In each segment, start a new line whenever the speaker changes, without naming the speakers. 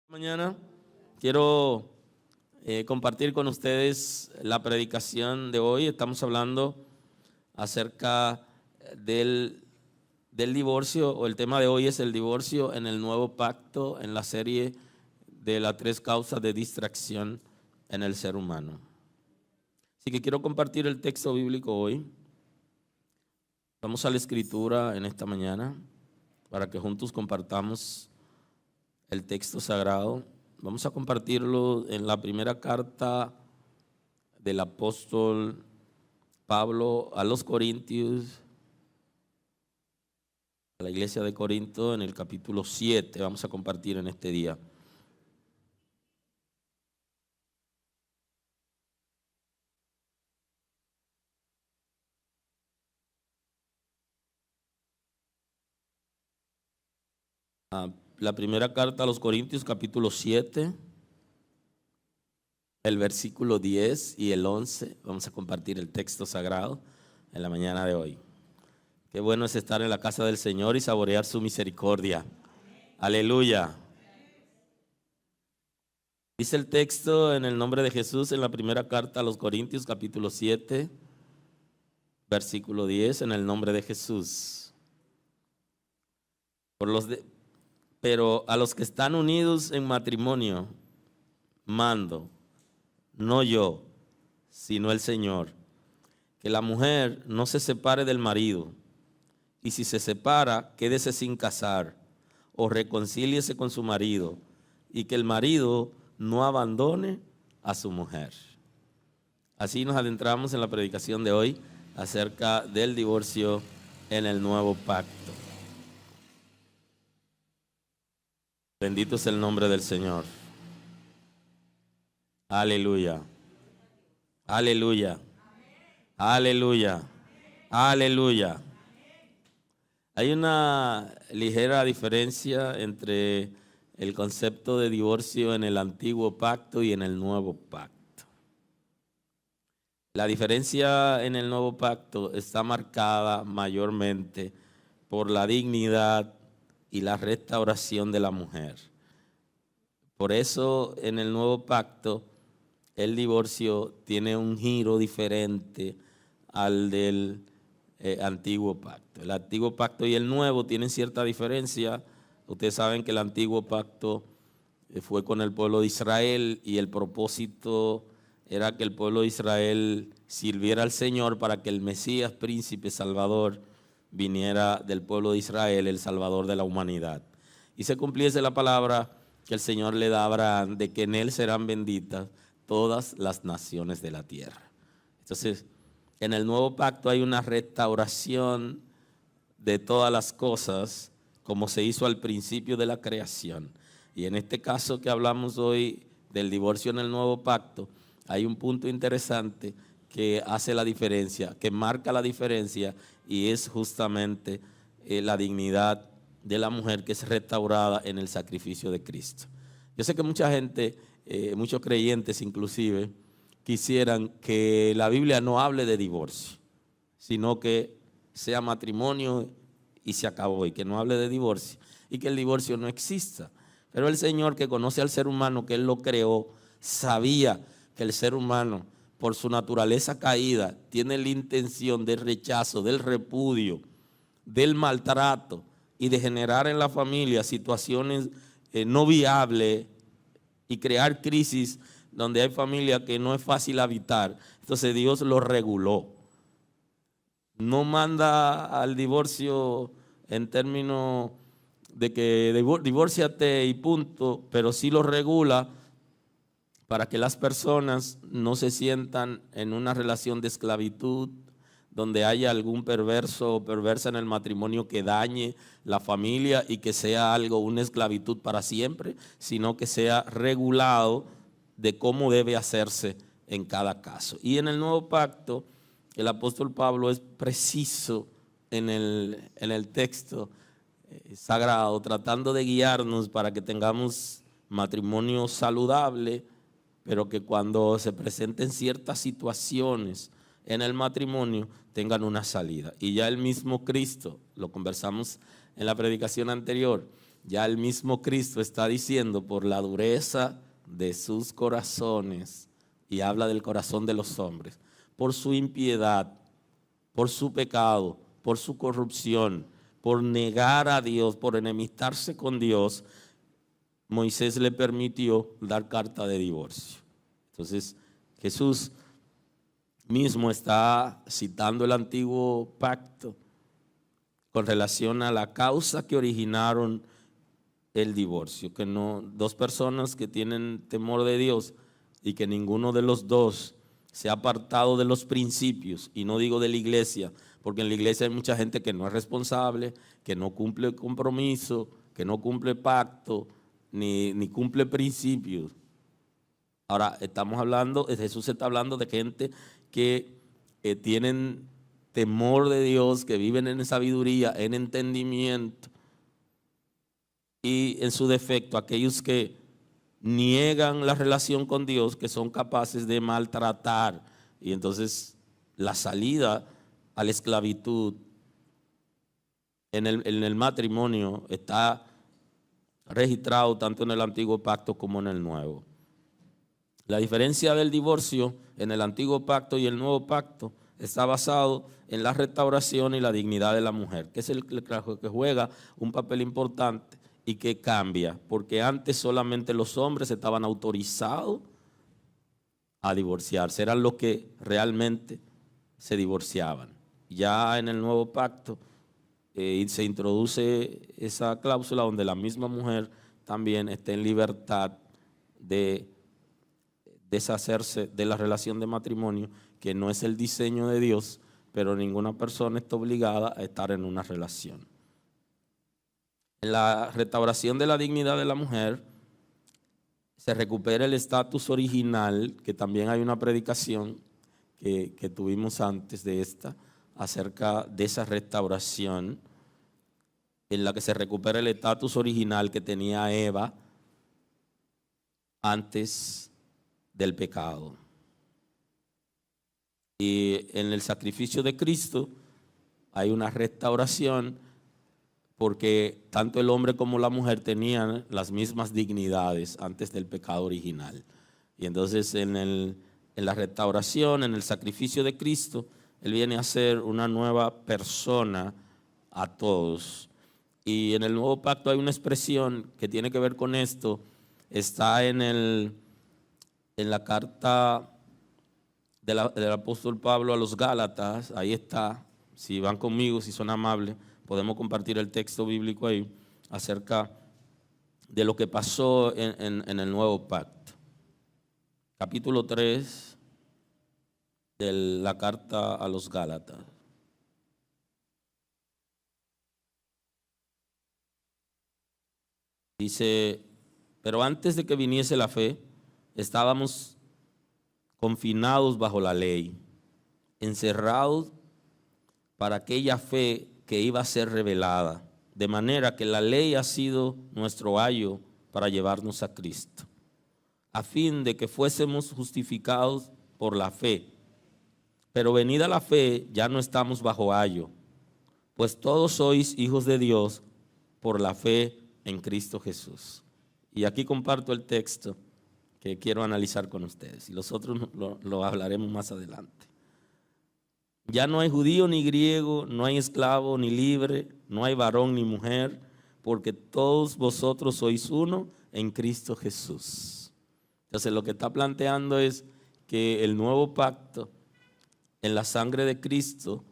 Mañana quiero compartir con ustedes la predicación de hoy. Estamos hablando acerca del divorcio, o el tema de hoy es el divorcio en el nuevo pacto, en la serie de las 3 causas de distracción en el ser humano. Así que quiero compartir el texto bíblico hoy. Vamos a la escritura en esta mañana para que juntos compartamos el texto sagrado. Vamos a compartirlo en la primera carta del apóstol Pablo a los Corintios, a la iglesia de Corinto, en el capítulo 7. Vamos a compartir en este día. La primera carta a los Corintios, capítulo 7, el versículo 10 y el 11. Vamos a compartir el texto sagrado en la mañana de hoy. Qué bueno es estar en la casa del Señor y saborear su misericordia. Aleluya. Dice el texto en el nombre de Jesús en la primera carta a los Corintios, capítulo 7, versículo 10, en el nombre de Jesús. Pero a los que están unidos en matrimonio, mando, no yo, sino el Señor, que la mujer no se separe del marido, y si se separa, quédese sin casar, o reconcíliese con su marido, y que el marido no abandone a su mujer. Así nos adentramos en la predicación de hoy acerca del divorcio en el nuevo pacto. Bendito es el nombre del Señor. Aleluya. Aleluya. Aleluya. Aleluya. Hay una ligera diferencia entre el concepto de divorcio en el antiguo pacto y en el nuevo pacto. La diferencia en el nuevo pacto está marcada mayormente por la dignidad y la restauración de la mujer. Por eso en el nuevo pacto el divorcio tiene un giro diferente al del antiguo pacto. El antiguo pacto y el nuevo tienen cierta diferencia. Ustedes saben que el antiguo pacto fue con el pueblo de Israel y el propósito era que el pueblo de Israel sirviera al Señor para que el Mesías, príncipe, salvador, viniera del pueblo de Israel, el salvador de la humanidad. Y se cumpliese la palabra que el Señor le da a Abraham de que en él serán benditas todas las naciones de la tierra. Entonces, en el nuevo pacto hay una restauración de todas las cosas como se hizo al principio de la creación. Y en este caso que hablamos hoy del divorcio en el nuevo pacto, hay un punto interesante que hace la diferencia, que marca la diferencia, y es justamente la dignidad de la mujer que es restaurada en el sacrificio de Cristo. Yo sé que mucha gente, muchos creyentes inclusive, quisieran que la Biblia no hable de divorcio, sino que sea matrimonio y se acabó, y que no hable de divorcio, y que el divorcio no exista. Pero el Señor, que conoce al ser humano, que Él lo creó, sabía que el ser humano, por su naturaleza caída, tiene la intención del rechazo, del repudio, del maltrato y de generar en la familia situaciones no viables y crear crisis donde hay familias que no es fácil habitar. Entonces Dios lo reguló. No manda al divorcio en términos de que divórciate y punto, pero sí lo regula para que las personas no se sientan en una relación de esclavitud, donde haya algún perverso o perversa en el matrimonio que dañe la familia y que sea algo, una esclavitud para siempre, sino que sea regulado de cómo debe hacerse en cada caso. Y en el nuevo pacto, el apóstol Pablo es preciso en el texto sagrado, tratando de guiarnos para que tengamos matrimonio saludable, pero que cuando se presenten ciertas situaciones en el matrimonio tengan una salida. Y ya el mismo Cristo, lo conversamos en la predicación anterior, ya el mismo Cristo está diciendo, por la dureza de sus corazones, y habla del corazón de los hombres, por su impiedad, por su pecado, por su corrupción, por negar a Dios, por enemistarse con Dios, Moisés le permitió dar carta de divorcio. Entonces, Jesús mismo está citando el antiguo pacto con relación a la causa que originaron el divorcio, que no, dos personas que tienen temor de Dios y que ninguno de los dos se ha apartado de los principios, y no digo de la iglesia, porque en la iglesia hay mucha gente que no es responsable, que no cumple compromiso, que no cumple pacto, ni cumple principios. Ahora estamos hablando, Jesús está hablando de gente que tienen temor de Dios, que viven en sabiduría, en entendimiento, y en su defecto aquellos que niegan la relación con Dios, que son capaces de maltratar. Y entonces la salida a la esclavitud en el matrimonio está registrado tanto en el antiguo pacto como en el nuevo. La diferencia del divorcio en el antiguo pacto y el nuevo pacto está basado en la restauración y la dignidad de la mujer, que es el que juega un papel importante y que cambia, porque antes solamente los hombres estaban autorizados a divorciarse, eran los que realmente se divorciaban. Ya en el nuevo pacto se introduce esa cláusula donde la misma mujer también está en libertad de deshacerse de la relación de matrimonio, que no es el diseño de Dios, pero ninguna persona está obligada a estar en una relación. En la restauración de la dignidad de la mujer se recupera el estatus original, que también hay una predicación que tuvimos antes de esta, acerca de esa restauración, en la que se recupera el estatus original que tenía Eva antes del pecado. Y en el sacrificio de Cristo hay una restauración, porque tanto el hombre como la mujer tenían las mismas dignidades antes del pecado original. Y entonces en la restauración, en el sacrificio de Cristo, Él viene a ser una nueva persona a todos. Y en el nuevo pacto hay una expresión que tiene que ver con esto. Está en la carta del apóstol Pablo a los Gálatas. Ahí está. Si van conmigo, si son amables, podemos compartir el texto bíblico ahí acerca de lo que pasó en el nuevo pacto. Capítulo 3 de la carta a los Gálatas. Dice: pero antes de que viniese la fe, estábamos confinados bajo la ley, encerrados para aquella fe que iba a ser revelada, de manera que la ley ha sido nuestro ayo para llevarnos a Cristo, a fin de que fuésemos justificados por la fe. Pero venida la fe, ya no estamos bajo ayo, pues todos sois hijos de Dios por la fe en Cristo Jesús. Y aquí comparto el texto que quiero analizar con ustedes, y los otros lo hablaremos más adelante. Ya no hay judío ni griego, no hay esclavo ni libre, no hay varón ni mujer, porque todos vosotros sois uno en Cristo Jesús. Entonces lo que está planteando es que el nuevo pacto en la sangre de Cristo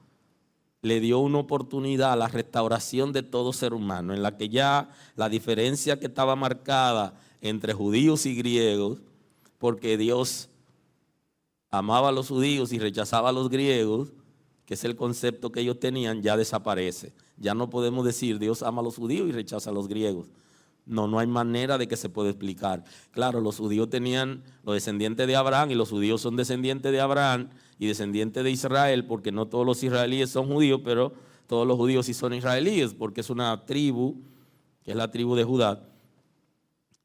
le dio una oportunidad a la restauración de todo ser humano, en la que ya la diferencia que estaba marcada entre judíos y griegos, porque Dios amaba a los judíos y rechazaba a los griegos, que es el concepto que ellos tenían, ya desaparece. Ya no podemos decir Dios ama a los judíos y rechaza a los griegos. No hay manera de que se pueda explicar. Claro, los judíos tenían los descendientes de Abraham, y los judíos son descendientes de Abraham y descendientes de Israel, porque no todos los israelíes son judíos, pero todos los judíos sí son israelíes, porque es una tribu, que es la tribu de Judá,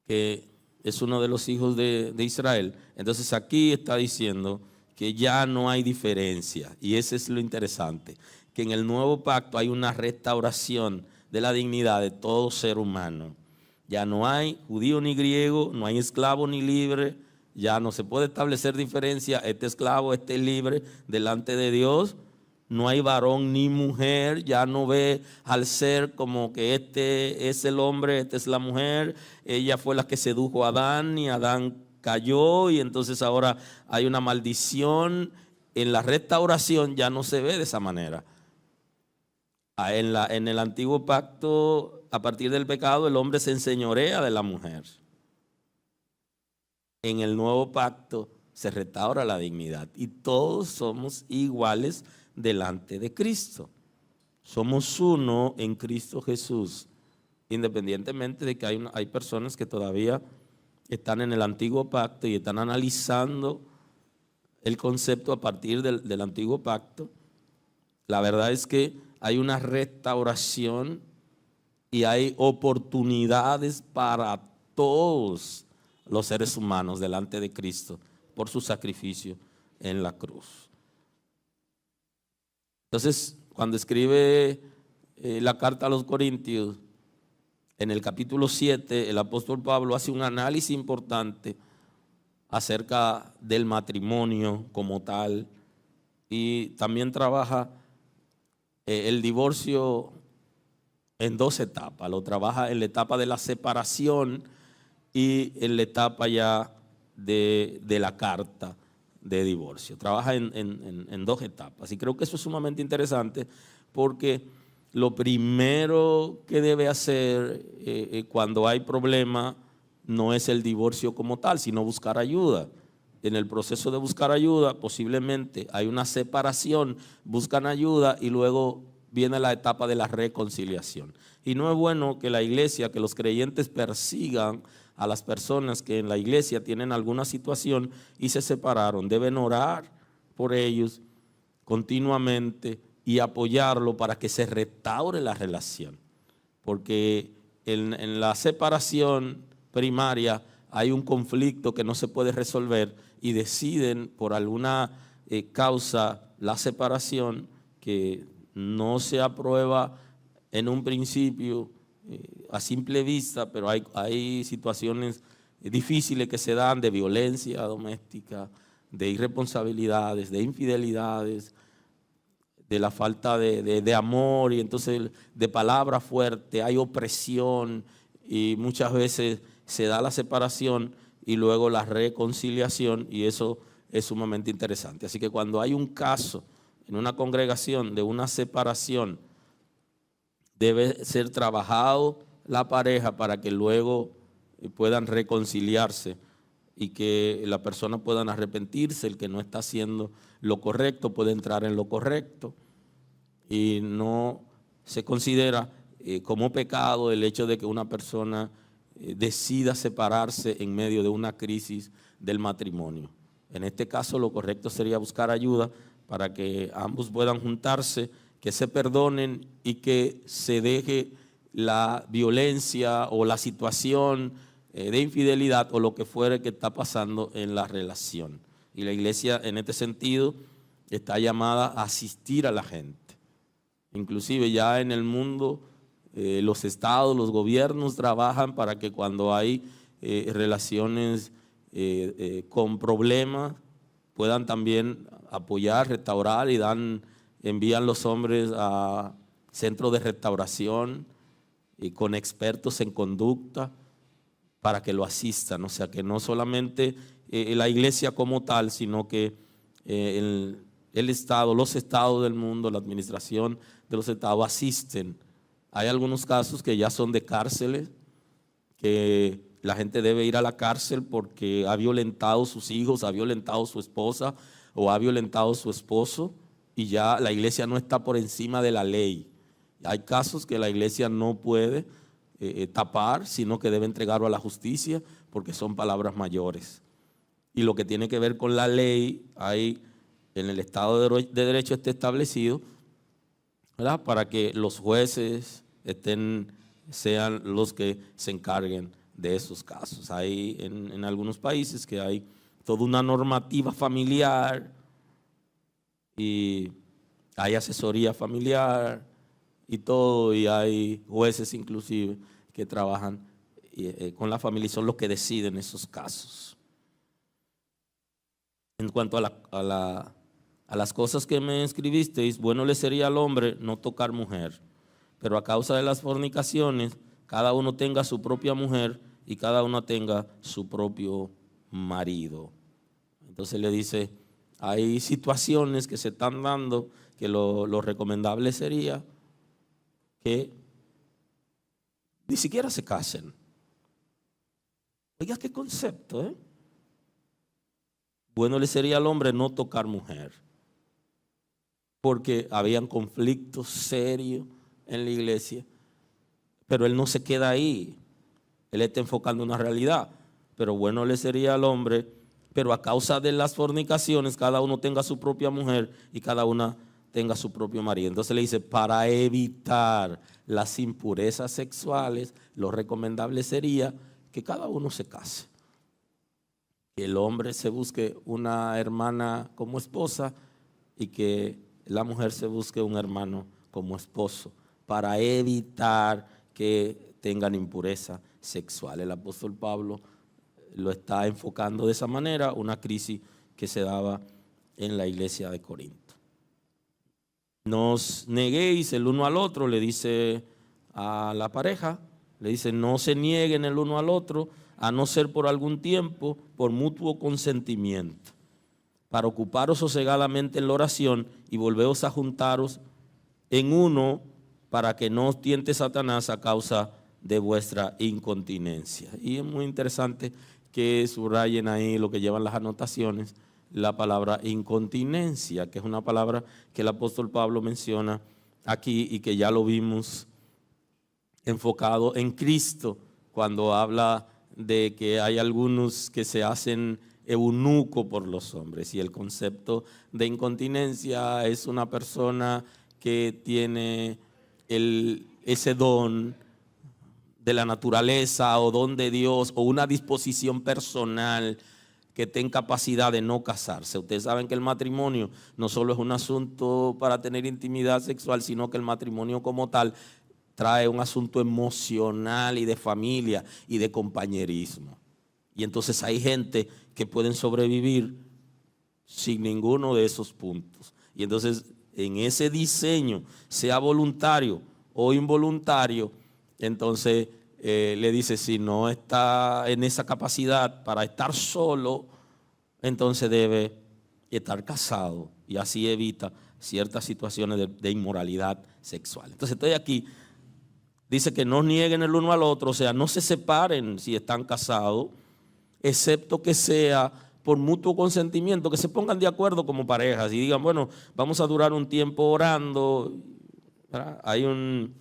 que es uno de los hijos de Israel. Entonces aquí está diciendo que ya no hay diferencia, y eso es lo interesante, que en el nuevo pacto hay una restauración de la dignidad de todo ser humano. Ya no hay judío ni griego, no hay esclavo ni libre, ya no se puede establecer diferencia, este esclavo, este libre delante de Dios. No hay varón ni mujer, ya no ve al ser como que este es el hombre, esta es la mujer, ella fue la que sedujo a Adán y Adán cayó, y entonces ahora hay una maldición. En la restauración ya no se ve de esa manera. En el antiguo pacto, a partir del pecado, el hombre se enseñorea de la mujer. En el nuevo pacto se restaura la dignidad y todos somos iguales delante de Cristo. Somos uno en Cristo Jesús, independientemente de que hay personas que todavía están en el antiguo pacto y están analizando el concepto a partir del antiguo pacto. La verdad es que hay una restauración y hay oportunidades para todos los seres humanos delante de Cristo por su sacrificio en la cruz. Entonces, cuando escribe la carta a los Corintios, en el capítulo 7, el apóstol Pablo hace un análisis importante acerca del matrimonio como tal, y también trabaja el divorcio en dos etapas. Lo trabaja en la etapa de la separación y en la etapa ya de la carta de divorcio. Trabaja en dos etapas, y creo que eso es sumamente interesante, porque lo primero que debe hacer cuando hay problema no es el divorcio como tal, sino buscar ayuda. En el proceso de buscar ayuda, posiblemente hay una separación, buscan ayuda y luego viene la etapa de la reconciliación. Y no es bueno que la iglesia, que los creyentes persigan a las personas que en la iglesia tienen alguna situación y se separaron. Deben orar por ellos continuamente y apoyarlo para que se restaure la relación. Porque en la separación primaria hay un conflicto que no se puede resolver y deciden por alguna causa la separación que no se aprueba en un principio a simple vista, pero hay situaciones difíciles que se dan de violencia doméstica, de irresponsabilidades, de infidelidades, de la falta de amor, y entonces de palabra fuerte, hay opresión, y muchas veces se da la separación y luego la reconciliación, y eso es sumamente interesante. Así que cuando hay un caso en una congregación de una separación, debe ser trabajado la pareja para que luego puedan reconciliarse y que la persona puedan arrepentirse. El que no está haciendo lo correcto puede entrar en lo correcto, y no se considera como pecado el hecho de que una persona decida separarse en medio de una crisis del matrimonio. En este caso lo correcto sería buscar ayuda para que ambos puedan juntarse, que se perdonen y que se deje la violencia o la situación de infidelidad o lo que fuere que está pasando en la relación. Y la iglesia en este sentido está llamada a asistir a la gente. Inclusive ya en el mundo los estados, los gobiernos trabajan para que cuando hay relaciones con problemas puedan también apoyar, restaurar y envían los hombres a centros de restauración y con expertos en conducta para que lo asistan. O sea, que no solamente la iglesia como tal, sino que el Estado, los estados del mundo, la administración de los estados asisten. Hay algunos casos que ya son de cárceles, que la gente debe ir a la cárcel porque ha violentado a sus hijos, ha violentado a su esposa o ha violentado a su esposo, y ya la iglesia no está por encima de la ley. Hay casos que la iglesia no puede tapar, sino que debe entregarlo a la justicia porque son palabras mayores. Y lo que tiene que ver con la ley, hay en el Estado de Derecho está establecido, ¿verdad?, para que los jueces sean los que se encarguen de esos casos. Hay en algunos países que hay toda una normativa familiar y hay asesoría familiar y todo, y hay jueces inclusive que trabajan con la familia y son los que deciden esos casos. En cuanto a las cosas que me escribisteis, bueno le sería al hombre no tocar mujer, pero a causa de las fornicaciones, cada uno tenga su propia mujer y cada uno tenga su propio marido. Entonces le dice, hay situaciones que se están dando que lo recomendable sería que ni siquiera se casen. Oiga, qué concepto, ¿eh? Bueno le sería al hombre no tocar mujer, porque habían conflictos serios en la iglesia, pero él no se queda ahí, él está enfocando una realidad. Pero bueno le sería al hombre, pero a causa de las fornicaciones cada uno tenga su propia mujer y cada una tenga su propio marido. Entonces le dice, para evitar las impurezas sexuales, lo recomendable sería que cada uno se case. Que el hombre se busque una hermana como esposa y que la mujer se busque un hermano como esposo, para evitar que tengan impureza sexual. El apóstol Pablo lo está enfocando de esa manera, una crisis que se daba en la iglesia de Corinto. No os neguéis el uno al otro, le dice a la pareja, le dice, no se nieguen el uno al otro, a no ser por algún tiempo, por mutuo consentimiento, para ocuparos sosegadamente en la oración y volveos a juntaros en uno, para que no os tiente Satanás a causa de vuestra incontinencia. Y es muy interesante que subrayen ahí lo que llevan las anotaciones, la palabra incontinencia, que es una palabra que el apóstol Pablo menciona aquí y que ya lo vimos enfocado en Cristo cuando habla de que hay algunos que se hacen eunuco por los hombres, y el concepto de incontinencia es una persona que tiene ese don de la naturaleza o don de Dios o una disposición personal que tenga capacidad de no casarse. Ustedes saben que el matrimonio no solo es un asunto para tener intimidad sexual, sino que el matrimonio como tal trae un asunto emocional y de familia y de compañerismo. Y entonces hay gente que pueden sobrevivir sin ninguno de esos puntos. Y entonces en ese diseño, sea voluntario o involuntario, entonces le dice, si no está en esa capacidad para estar solo, entonces debe estar casado, y así evita ciertas situaciones de inmoralidad sexual. Entonces estoy aquí, dice que no nieguen el uno al otro, o sea, no se separen si están casados, excepto que sea por mutuo consentimiento, que se pongan de acuerdo como parejas y digan, bueno, vamos a durar un tiempo orando, ¿verdad? Hay un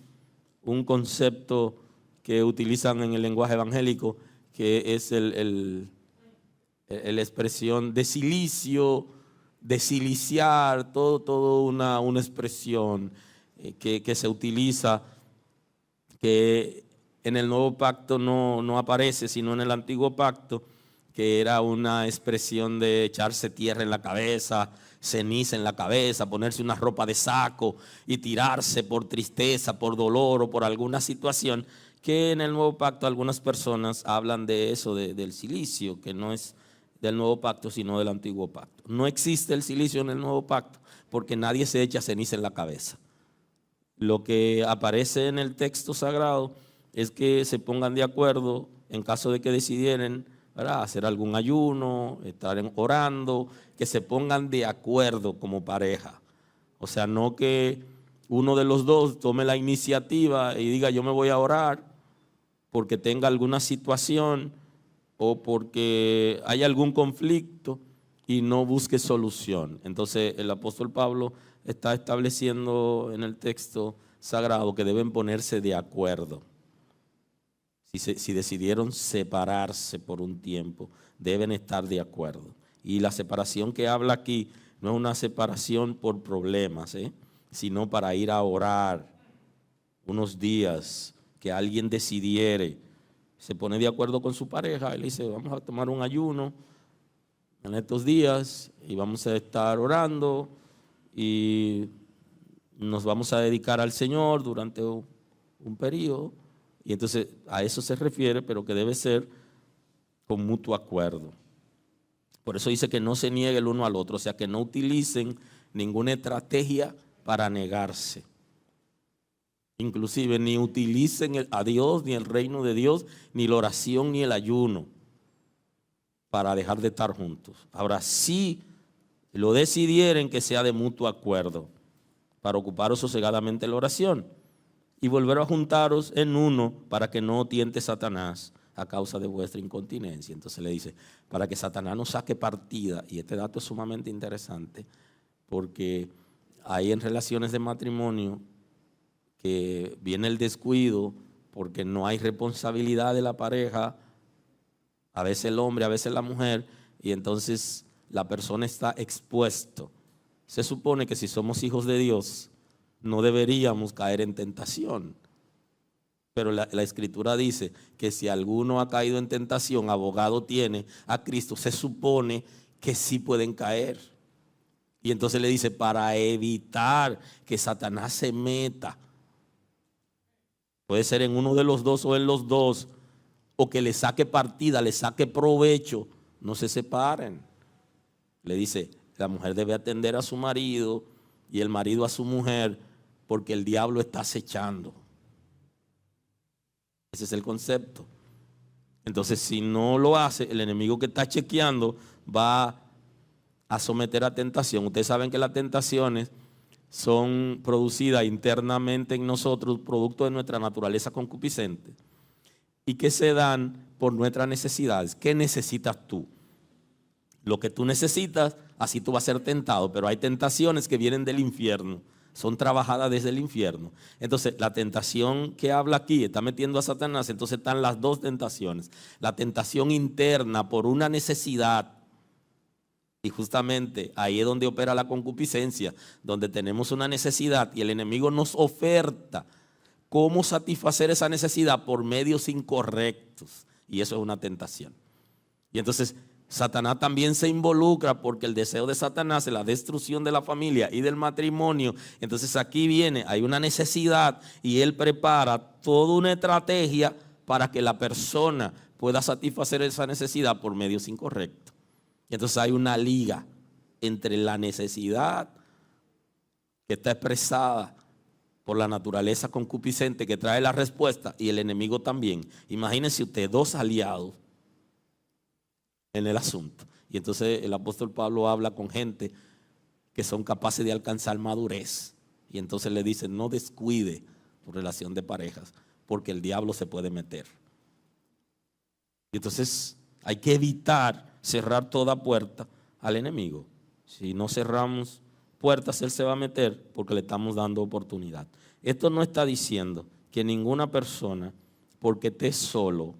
concepto que utilizan en el lenguaje evangélico que es la expresión de silicio, desiliciar, todo una expresión que se utiliza, que en el nuevo pacto no aparece, sino en el antiguo pacto, que era una expresión de echarse tierra en la cabeza, ceniza en la cabeza, ponerse una ropa de saco y tirarse por tristeza, por dolor o por alguna situación, que en el nuevo pacto algunas personas hablan de eso, del cilicio, que no es del nuevo pacto, sino del antiguo pacto. No existe el cilicio en el nuevo pacto porque nadie se echa ceniza en la cabeza. Lo que aparece en el texto sagrado es que se pongan de acuerdo en caso de que decidieran, ¿verdad?, hacer algún ayuno, estar orando, que se pongan de acuerdo como pareja. O sea, no que uno de los dos tome la iniciativa y diga yo me voy a orar porque tenga alguna situación o porque hay algún conflicto y no busque solución. Entonces el apóstol Pablo está estableciendo en el texto sagrado que deben ponerse de acuerdo. Si decidieron separarse por un tiempo, deben estar de acuerdo. Y la separación que habla aquí no es una separación por problemas, sino para ir a orar unos días, que alguien decidiere, se pone de acuerdo con su pareja y le dice vamos a tomar un ayuno en estos días y vamos a estar orando y nos vamos a dedicar al Señor durante un periodo. Y entonces a eso se refiere, pero que debe ser con mutuo acuerdo. Por eso dice que no se niegue el uno al otro, o sea, que no utilicen ninguna estrategia para negarse. Inclusive ni utilicen a Dios, ni el reino de Dios, ni la oración, ni el ayuno para dejar de estar juntos. Ahora, si lo decidieren, que sea de mutuo acuerdo, para ocuparos sosegadamente la oración y volver a juntaros en uno para que no tiente Satanás a causa de vuestra incontinencia. Entonces le dice, para que Satanás no saque partida, y este dato es sumamente interesante, porque hay en relaciones de matrimonio que viene el descuido porque no hay responsabilidad de la pareja, a veces el hombre, a veces la mujer, y entonces la persona está expuesto. Se supone que si somos hijos de Dios, no deberíamos caer en tentación. Pero la Escritura dice que si alguno ha caído en tentación, abogado tiene a Cristo. Se supone que sí pueden caer. Y entonces le dice, para evitar que Satanás se meta, puede ser en uno de los dos o en los dos, o que le saque partida, le saque provecho, no se separen. Le dice, la mujer debe atender a su marido y el marido a su mujer, porque el diablo está acechando. Ese es el concepto. Entonces, si no lo hace, el enemigo que está chequeando va a someter a tentación. Ustedes saben que las tentaciones son producidas internamente en nosotros, producto de nuestra naturaleza concupiscente, y que se dan por nuestras necesidades. ¿Qué necesitas tú? Lo que tú necesitas, así tú vas a ser tentado, pero hay tentaciones que vienen del infierno, son trabajadas desde el infierno. Entonces, la tentación que habla aquí está metiendo a Satanás. Entonces están las dos tentaciones. La tentación interna por una necesidad, y justamente ahí es donde opera la concupiscencia, donde tenemos una necesidad y el enemigo nos oferta cómo satisfacer esa necesidad por medios incorrectos, y eso es una tentación. Y entonces Satanás también se involucra, porque el deseo de Satanás es la destrucción de la familia y del matrimonio. Entonces aquí viene, hay una necesidad y él prepara toda una estrategia para que la persona pueda satisfacer esa necesidad por medios incorrectos. Y entonces hay una liga entre la necesidad que está expresada por la naturaleza concupiscente que trae la respuesta y el enemigo también. Imagínense usted, dos aliados en el asunto. Y entonces el apóstol Pablo habla con gente que son capaces de alcanzar madurez. Y entonces le dice, no descuide tu relación de parejas, porque el diablo se puede meter. Y entonces hay que evitar cerrar toda puerta al enemigo. Si no cerramos puertas, él se va a meter porque le estamos dando oportunidad. Esto no está diciendo que ninguna persona, porque esté solo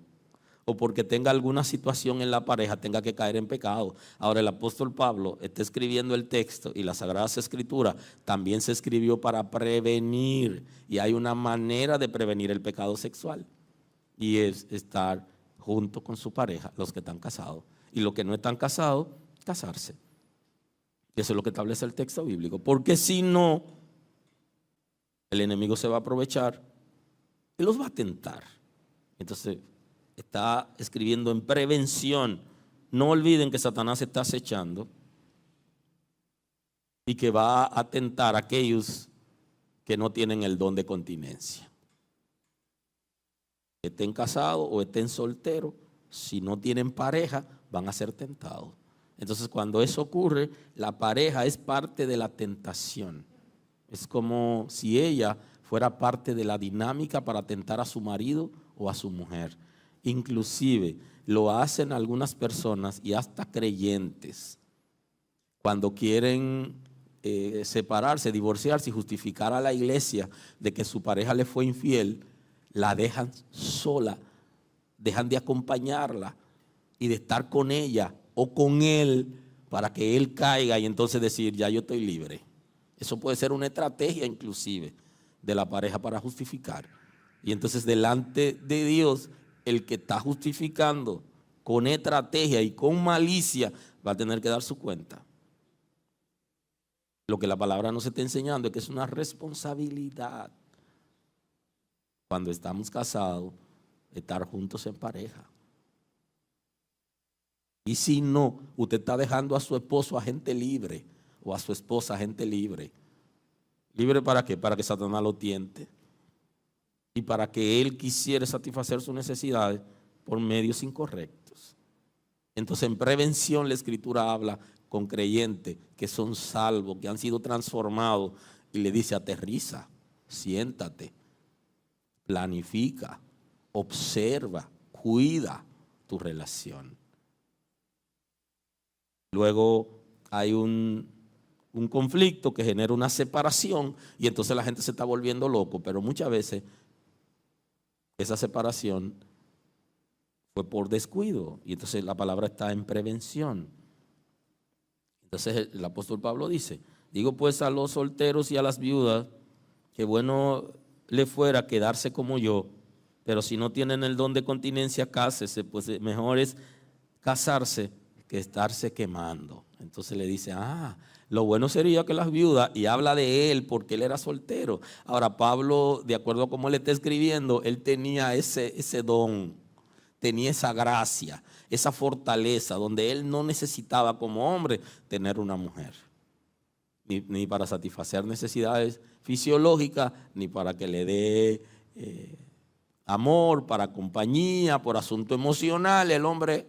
o porque tenga alguna situación en la pareja tenga que caer en pecado. Ahora el apóstol Pablo está escribiendo el texto y las Sagradas Escrituras también se escribió para prevenir, y hay una manera de prevenir el pecado sexual, y es estar junto con su pareja, los que están casados, y los que no están casados, casarse. Eso es lo que establece el texto bíblico, porque si no, el enemigo se va a aprovechar y los va a tentar. Entonces está escribiendo en prevención. No olviden que Satanás está acechando y que va a tentar a aquellos que no tienen el don de continencia. Estén casados o estén solteros, si no tienen pareja, van a ser tentados. Entonces, cuando eso ocurre, la pareja es parte de la tentación. Es como si ella fuera parte de la dinámica para tentar a su marido o a su mujer. Inclusive lo hacen algunas personas y hasta creyentes. Cuando quieren separarse, divorciarse y justificar a la iglesia de que su pareja le fue infiel, la dejan sola, dejan de acompañarla y de estar con ella o con él para que él caiga y entonces decir, ya yo estoy libre. Eso puede ser una estrategia inclusive de la pareja para justificar. Y entonces delante de Dios, el que está justificando con estrategia y con malicia va a tener que dar su cuenta. Lo que la palabra nos está enseñando es que es una responsabilidad cuando estamos casados, estar juntos en pareja. Y si no, usted está dejando a su esposo agente libre o a su esposa agente libre. ¿Libre para qué? Para que Satanás lo tiente y para que él quisiera satisfacer sus necesidades por medios incorrectos. Entonces, en prevención la Escritura habla con creyentes que son salvos, que han sido transformados, y le dice: aterriza, siéntate, planifica, observa, cuida tu relación. Luego hay un conflicto que genera una separación y entonces la gente se está volviendo loco, pero muchas veces esa separación fue por descuido y entonces la palabra está en prevención. Entonces el apóstol Pablo dice: digo pues a los solteros y a las viudas que bueno le fuera quedarse como yo, pero si no tienen el don de continencia, cásese, pues mejor es casarse que estarse quemando. Entonces le dice: lo bueno sería que las viudas, y habla de él porque él era soltero. Ahora Pablo, de acuerdo a cómo él está escribiendo, él tenía ese don, tenía esa gracia, esa fortaleza, donde él no necesitaba como hombre tener una mujer, ni para satisfacer necesidades fisiológicas, ni para que le dé amor, para compañía, por asunto emocional. El hombre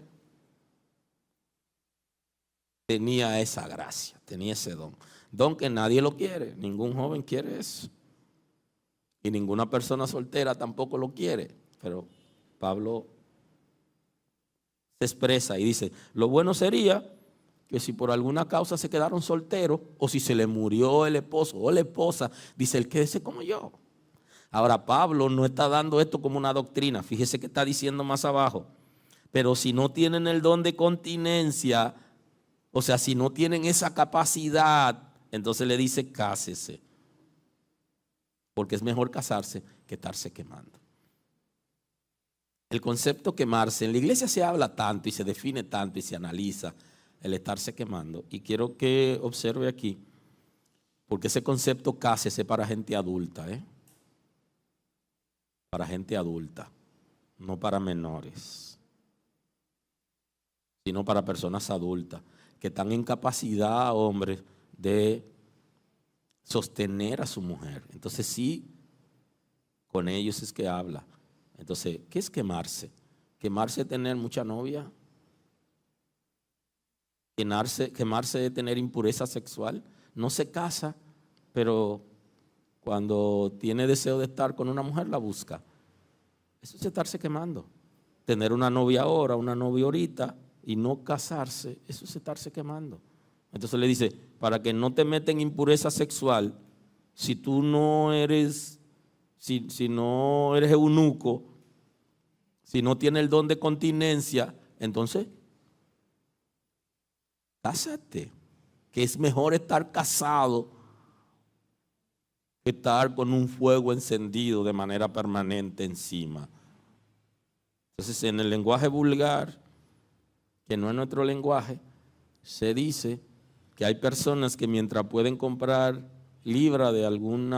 tenía esa gracia, tenía ese don que nadie lo quiere, ningún joven quiere eso, y ninguna persona soltera tampoco lo quiere. Pero Pablo se expresa y dice: lo bueno sería que si por alguna causa se quedaron solteros, o si se le murió el esposo o la esposa, dice él: quédese como yo. Ahora Pablo no está dando esto como una doctrina, fíjese que está diciendo más abajo: pero si no tienen el don de continencia, o sea, si no tienen esa capacidad, entonces le dice: cásese, porque es mejor casarse que estarse quemando. El concepto quemarse, en la iglesia se habla tanto y se define tanto y se analiza el estarse quemando, y quiero que observe aquí, porque ese concepto cásese para gente adulta, para gente adulta, no para menores, sino para personas adultas que están en capacidad, hombres, de sostener a su mujer. Entonces sí, con ellos es que habla. Entonces, ¿qué es quemarse? Quemarse es tener mucha novia. Quemarse de tener impureza sexual. No se casa, pero cuando tiene deseo de estar con una mujer la busca. Eso es estarse quemando. Tener una novia ahora, una novia ahorita, y no casarse, eso es estarse quemando. Entonces le dice: para que no te metan impureza sexual, si tú no eres, si no eres eunuco, Si no tiene el don de continencia, entonces cásate. Que es mejor estar casado que estar con un fuego encendido de manera permanente encima. Entonces, en el lenguaje vulgar, que no es nuestro lenguaje, se dice que hay personas que mientras pueden comprar libra de algún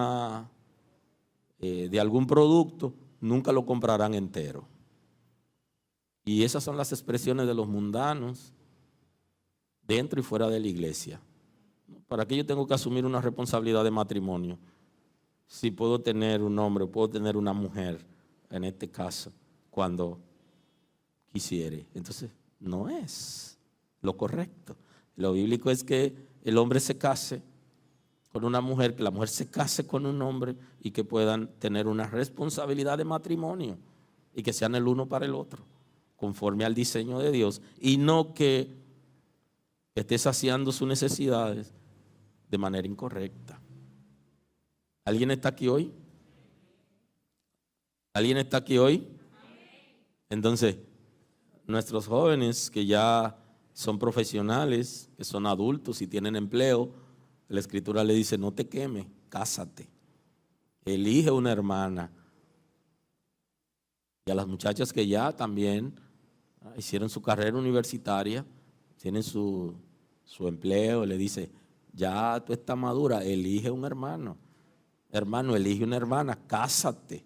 producto, nunca lo comprarán entero. Y esas son las expresiones de los mundanos dentro y fuera de la iglesia. ¿Para qué yo tengo que asumir una responsabilidad de matrimonio? Si puedo tener un hombre, puedo tener una mujer, en este caso, cuando quisiere. Entonces, no es lo correcto. Lo bíblico es que el hombre se case con una mujer, que la mujer se case con un hombre y que puedan tener una responsabilidad de matrimonio y que sean el uno para el otro, conforme al diseño de Dios, y no que esté saciando sus necesidades de manera incorrecta. ¿Alguien está aquí hoy? ¿Alguien está aquí hoy? Entonces, nuestros jóvenes que ya son profesionales, que son adultos y tienen empleo, la Escritura le dice: no te quemes, cásate, elige una hermana. Y a las muchachas que ya también hicieron su carrera universitaria, tienen su empleo, le dice: ya tú estás madura, elige un hermano. Hermano, elige una hermana, cásate.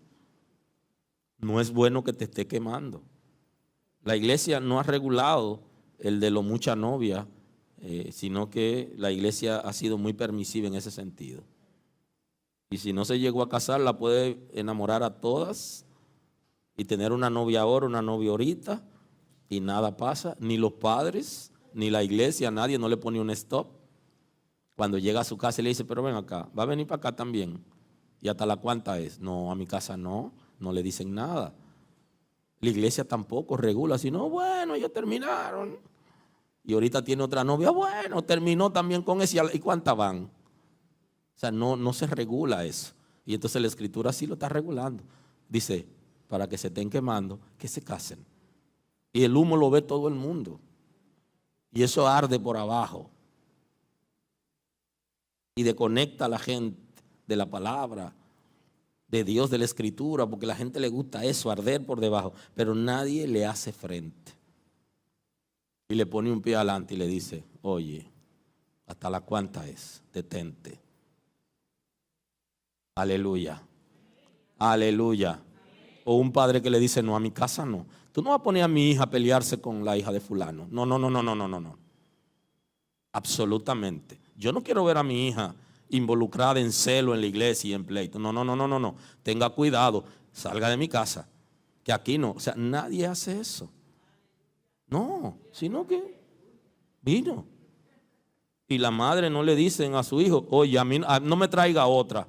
No es bueno que te esté quemando. La iglesia no ha regulado el de lo mucha novia, sino que la iglesia ha sido muy permisiva en ese sentido. Y si no se llegó a casar, la puede enamorar a todas y tener una novia ahora, una novia ahorita, y nada pasa. Ni los padres, ni la iglesia, nadie no le pone un stop. Cuando llega a su casa y le dice: pero ven acá, va a venir para acá también. ¿Y hasta la cuánta es? No, a mi casa no le dicen nada. La iglesia tampoco regula, sino bueno, ellos terminaron. Y ahorita tiene otra novia, bueno, terminó también con ese. ¿Y cuántas van? O sea, no se regula eso. Y entonces la Escritura sí lo está regulando. Dice: para que se estén quemando, que se casen. Y el humo lo ve todo el mundo. Y eso arde por abajo. Y desconecta a la gente de la palabra de Dios, de la Escritura, porque a la gente le gusta eso, arder por debajo, pero nadie le hace frente. Y le pone un pie adelante y le dice: oye, ¿hasta la cuánta es? Detente. Aleluya. Aleluya. O un padre que le dice: no, a mi casa no. Tú no vas a poner a mi hija a pelearse con la hija de fulano. No. Absolutamente. Yo no quiero ver a mi hija involucrada en celo en la iglesia y en pleito. No. Tenga cuidado, salga de mi casa, que aquí no. O sea, nadie hace eso. No, sino que vino. Y la madre no le dicen a su hijo: oye, a mí no me traiga otra.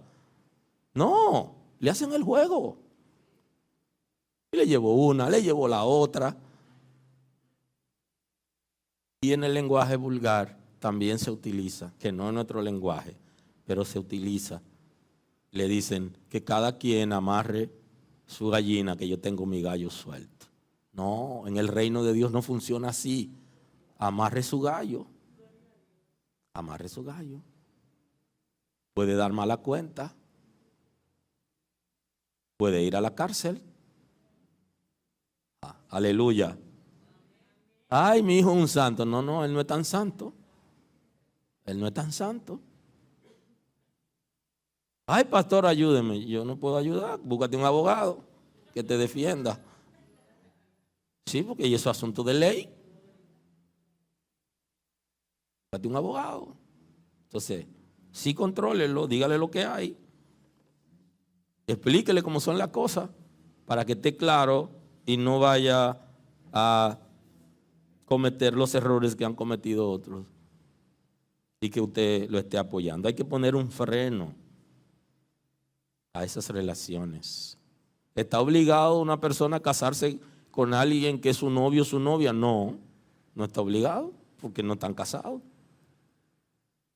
No, le hacen el juego. Y le llevó una, le llevó la otra. Y en el lenguaje vulgar también se utiliza, que no es nuestro lenguaje, pero se utiliza. Le dicen que cada quien amarre su gallina, que yo tengo mi gallo suelto. No, en el reino de Dios no funciona así. Amarre su gallo. Amarre su gallo. Puede dar mala cuenta. Puede ir a la cárcel. Aleluya. Ay, mi hijo es un santo. No, él no es tan santo. Él no es tan santo. Ay, pastor, ayúdeme. Yo no puedo ayudar. Búscate un abogado que te defienda. Sí, porque eso es asunto de ley. Búscate un abogado. Entonces, sí, contrólelo, dígale lo que hay. Explíquele cómo son las cosas para que esté claro y no vaya a cometer los errores que han cometido otros y que usted lo esté apoyando. Hay que poner un freno a esas relaciones. ¿Está obligado una persona a casarse con alguien que es su novio o su novia? No está obligado porque no están casados.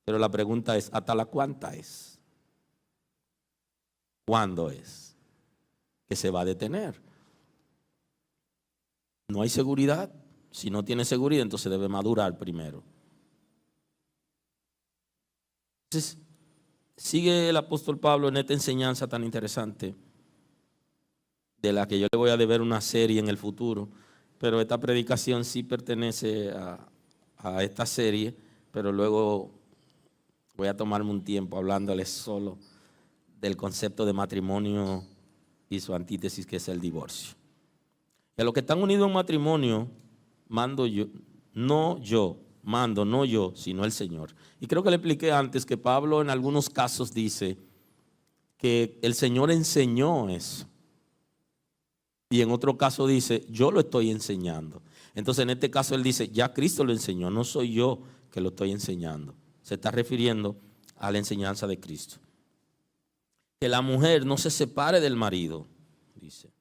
Pero la pregunta es: ¿hasta la cuánta es? ¿Cuándo es que se va a detener? No hay seguridad. Si no tiene seguridad, entonces debe madurar primero. Entonces, sigue el apóstol Pablo en esta enseñanza tan interesante, de la que yo le voy a deber una serie en el futuro, pero esta predicación sí pertenece a esta serie, pero luego voy a tomarme un tiempo hablándoles solo del concepto de matrimonio y su antítesis, que es el divorcio. Y a los que están unidos en matrimonio, mando yo, no yo, sino el Señor. Y creo que le expliqué antes que Pablo en algunos casos dice que el Señor enseñó eso. Y en otro caso dice, yo lo estoy enseñando. Entonces en este caso él dice, ya Cristo lo enseñó, no soy yo que lo estoy enseñando. Se está refiriendo a la enseñanza de Cristo. Que la mujer no se separe del marido, dice.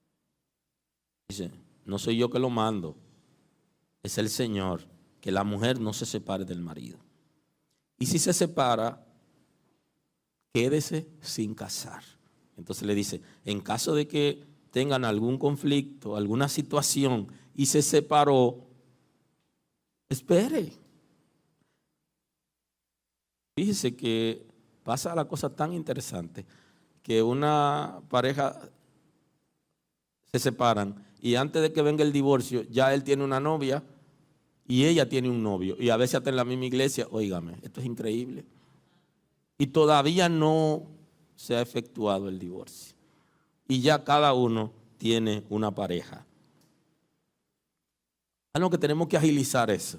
Dice, no soy yo que lo mando, es el Señor. Que la mujer no se separe del marido. Y si se separa, quédese sin casar. Entonces le dice, en caso de que tengan algún conflicto, alguna situación y se separó, espere. Fíjese que pasa la cosa tan interesante que una pareja se separan y antes de que venga el divorcio ya él tiene una novia y ella tiene un novio y a veces hasta en la misma iglesia. Óigame, esto es increíble. Y todavía no se ha efectuado el divorcio. Y ya cada uno tiene una pareja. Algo que tenemos que agilizar eso.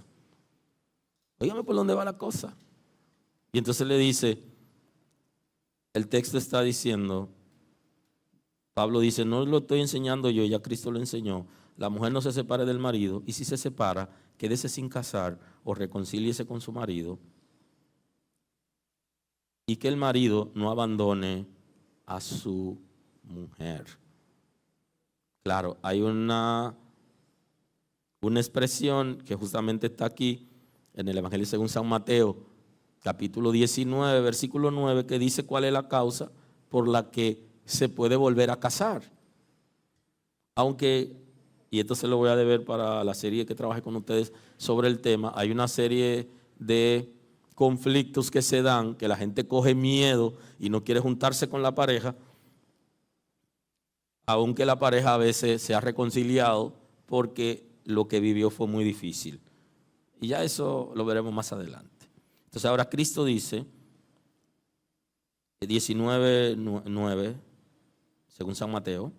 Óigame por dónde va la cosa. Y entonces le dice, el texto está diciendo, Pablo dice, no lo estoy enseñando yo, ya Cristo lo enseñó. La mujer no se separe del marido y si se separa, quédese sin casar o reconcíliese con su marido. Y que el marido no abandone a su mujer. Claro, hay una expresión que justamente está aquí en el Evangelio según San Mateo, capítulo 19, versículo 9, que dice cuál es la causa por la que se puede volver a casar. Aunque, y esto se lo voy a deber para la serie que trabajé con ustedes sobre el tema, hay una serie de conflictos que se dan, que la gente coge miedo y no quiere juntarse con la pareja, aunque la pareja a veces se ha reconciliado porque lo que vivió fue muy difícil. Y ya eso lo veremos más adelante. Entonces ahora Cristo dice, 19:9, según San Mateo,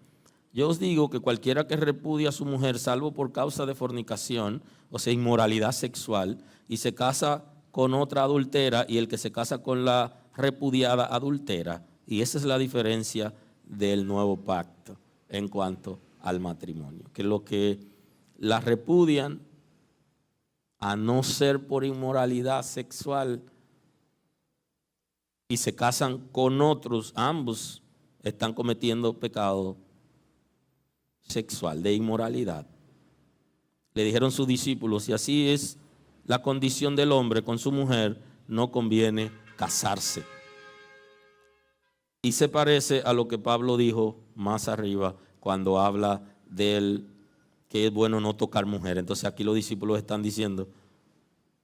yo os digo que cualquiera que repudie a su mujer salvo por causa de fornicación, o sea, inmoralidad sexual, y se casa con otra adultera, y el que se casa con la repudiada adultera. Y esa es la diferencia del nuevo pacto en cuanto al matrimonio. Que lo que la repudian, a no ser por inmoralidad sexual, y se casan con otros, ambos están cometiendo pecado sexual, de inmoralidad. Le dijeron sus discípulos, si así es la condición del hombre con su mujer, no conviene casarse. Y se parece a lo que Pablo dijo más arriba cuando habla del que es bueno no tocar mujer. Entonces aquí los discípulos están diciendo,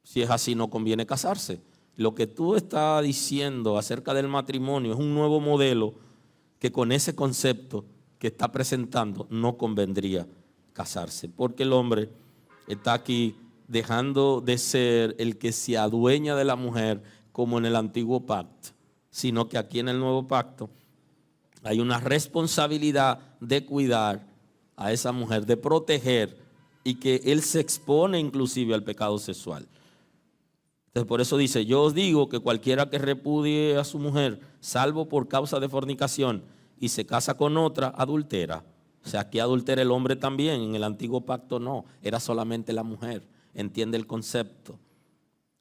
si es así no conviene casarse. Lo que tú estás diciendo acerca del matrimonio es un nuevo modelo que con ese concepto que está presentando no convendría casarse, porque el hombre está aquí dejando de ser el que se adueña de la mujer como en el antiguo pacto, sino que aquí en el nuevo pacto hay una responsabilidad de cuidar a esa mujer, de proteger, y que él se expone inclusive al pecado sexual. Entonces por eso dice, yo os digo que cualquiera que repudie a su mujer, salvo por causa de fornicación, y se casa con otra, adultera. O sea, aquí adultera el hombre también, en el antiguo pacto no, era solamente la mujer, entiende el concepto.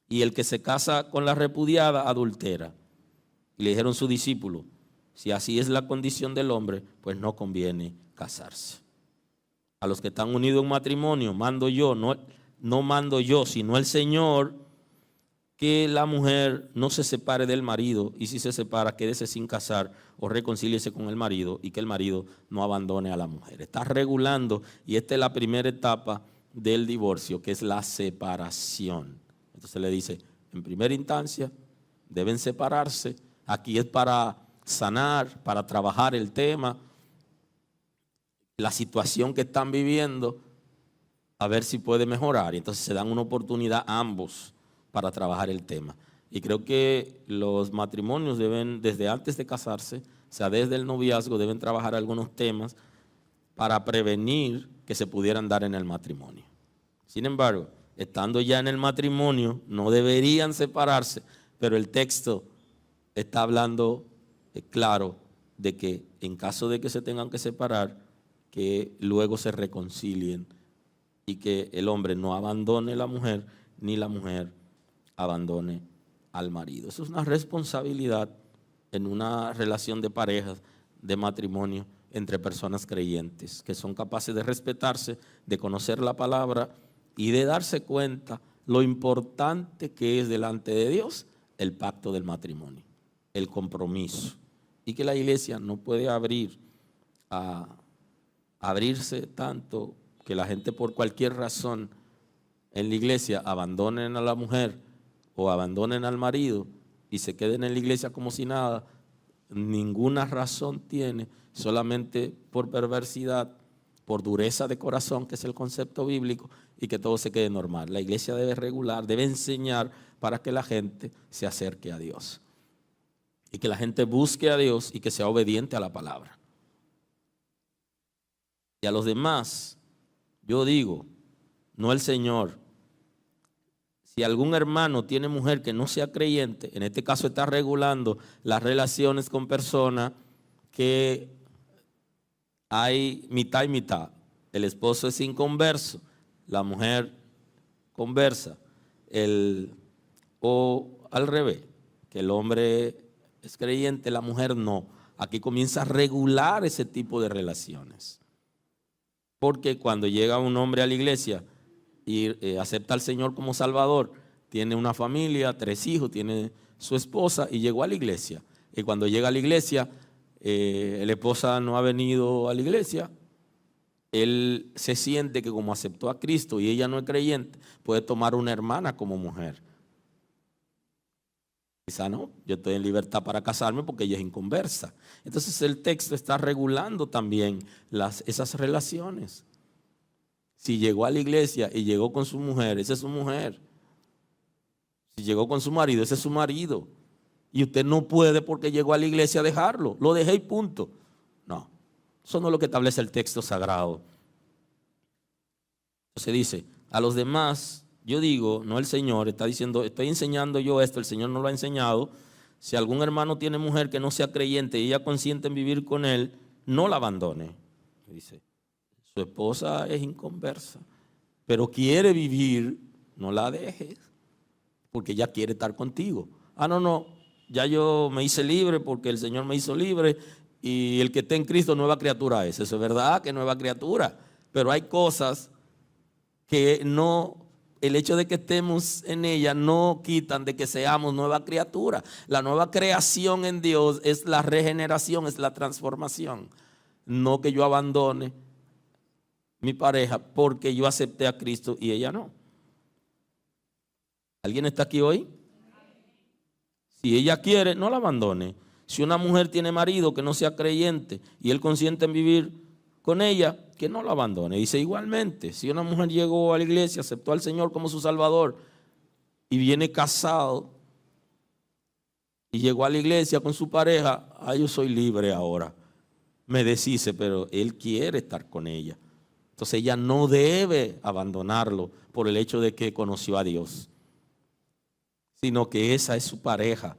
Y el que se casa con la repudiada, adultera. Y le dijeron sus discípulos, si así es la condición del hombre, pues no conviene casarse. A los que están unidos en matrimonio, mando yo, no mando yo, sino el Señor. que la mujer no se separe del marido, y si se separa, quédese sin casar o reconcíliese con el marido, y que el marido no abandone a la mujer. Está regulando, y esta es la primera etapa del divorcio, que es la separación. Entonces le dice, en primera instancia, deben separarse. Aquí es para sanar, para trabajar el tema, la situación que están viviendo, a ver si puede mejorar. Y entonces se dan una oportunidad a ambos para trabajar el tema. Y creo que los matrimonios deben, desde antes de casarse, o sea, desde el noviazgo, deben trabajar algunos temas para prevenir que se pudieran dar en el matrimonio. Sin embargo, estando ya en el matrimonio, no deberían separarse, pero el texto está hablando claro de que en caso de que se tengan que separar, que luego se reconcilien y que el hombre no abandone a la mujer, ni la mujer abandone al marido. Eso es una responsabilidad en una relación de parejas, de matrimonio, entre personas creyentes, que son capaces de respetarse, de conocer la palabra y de darse cuenta lo importante que es delante de Dios el pacto del matrimonio, el compromiso, y que la iglesia no puede abrirse tanto que la gente por cualquier razón en la iglesia abandonen a la mujer o abandonen al marido y se queden en la iglesia como si nada. Ninguna razón tiene, solamente por perversidad, por dureza de corazón, que es el concepto bíblico, y que todo se quede normal. La iglesia debe regular, debe enseñar para que la gente se acerque a Dios y que la gente busque a Dios y que sea obediente a la palabra. Y a los demás, yo digo, no el Señor. Si algún hermano tiene mujer que no sea creyente, en este caso está regulando las relaciones con personas que hay mitad y mitad. El esposo es inconverso, la mujer conversa, o al revés, que el hombre es creyente, la mujer no. Aquí comienza a regular ese tipo de relaciones. Porque cuando llega un hombre a la iglesia y acepta al Señor como Salvador, tiene una familia, 3 hijos, tiene su esposa y llegó a la iglesia. Y cuando llega a la iglesia, la esposa no ha venido a la iglesia, él se siente que como aceptó a Cristo y ella no es creyente, puede tomar una hermana como mujer. Quizá no, yo estoy en libertad para casarme porque ella es inconversa. Entonces el texto está regulando también esas relaciones. Si llegó a la iglesia y llegó con su mujer, esa es su mujer. Si llegó con su marido, ese es su marido. Y usted no puede porque llegó a la iglesia dejarlo. Lo dejé y punto. No, eso no es lo que establece el texto sagrado. Entonces dice, a los demás, yo digo, no el Señor, está diciendo, estoy enseñando yo esto, el Señor no lo ha enseñado. Si algún hermano tiene mujer que no sea creyente y ella consiente en vivir con él, no la abandone. Dice, su esposa es inconversa, pero quiere vivir, no la dejes, porque ella quiere estar contigo. No, ya yo me hice libre porque el Señor me hizo libre y el que esté en Cristo nueva criatura es. Eso es verdad que nueva criatura, pero hay cosas que no, el hecho de que estemos en ella no quitan de que seamos nueva criatura. La nueva creación en Dios es la regeneración, es la transformación. No que yo abandone mi pareja porque yo acepté a Cristo y ella no. ¿Alguien está aquí hoy? Si ella quiere, no la abandone. Si una mujer tiene marido que no sea creyente y él consiente en vivir con ella, que no la abandone. Dice igualmente, si una mujer llegó a la iglesia, aceptó al Señor como su Salvador y viene casado y llegó a la iglesia con su pareja, yo soy libre ahora, me deshice, pero él quiere estar con ella. Entonces ella no debe abandonarlo por el hecho de que conoció a Dios, sino que esa es su pareja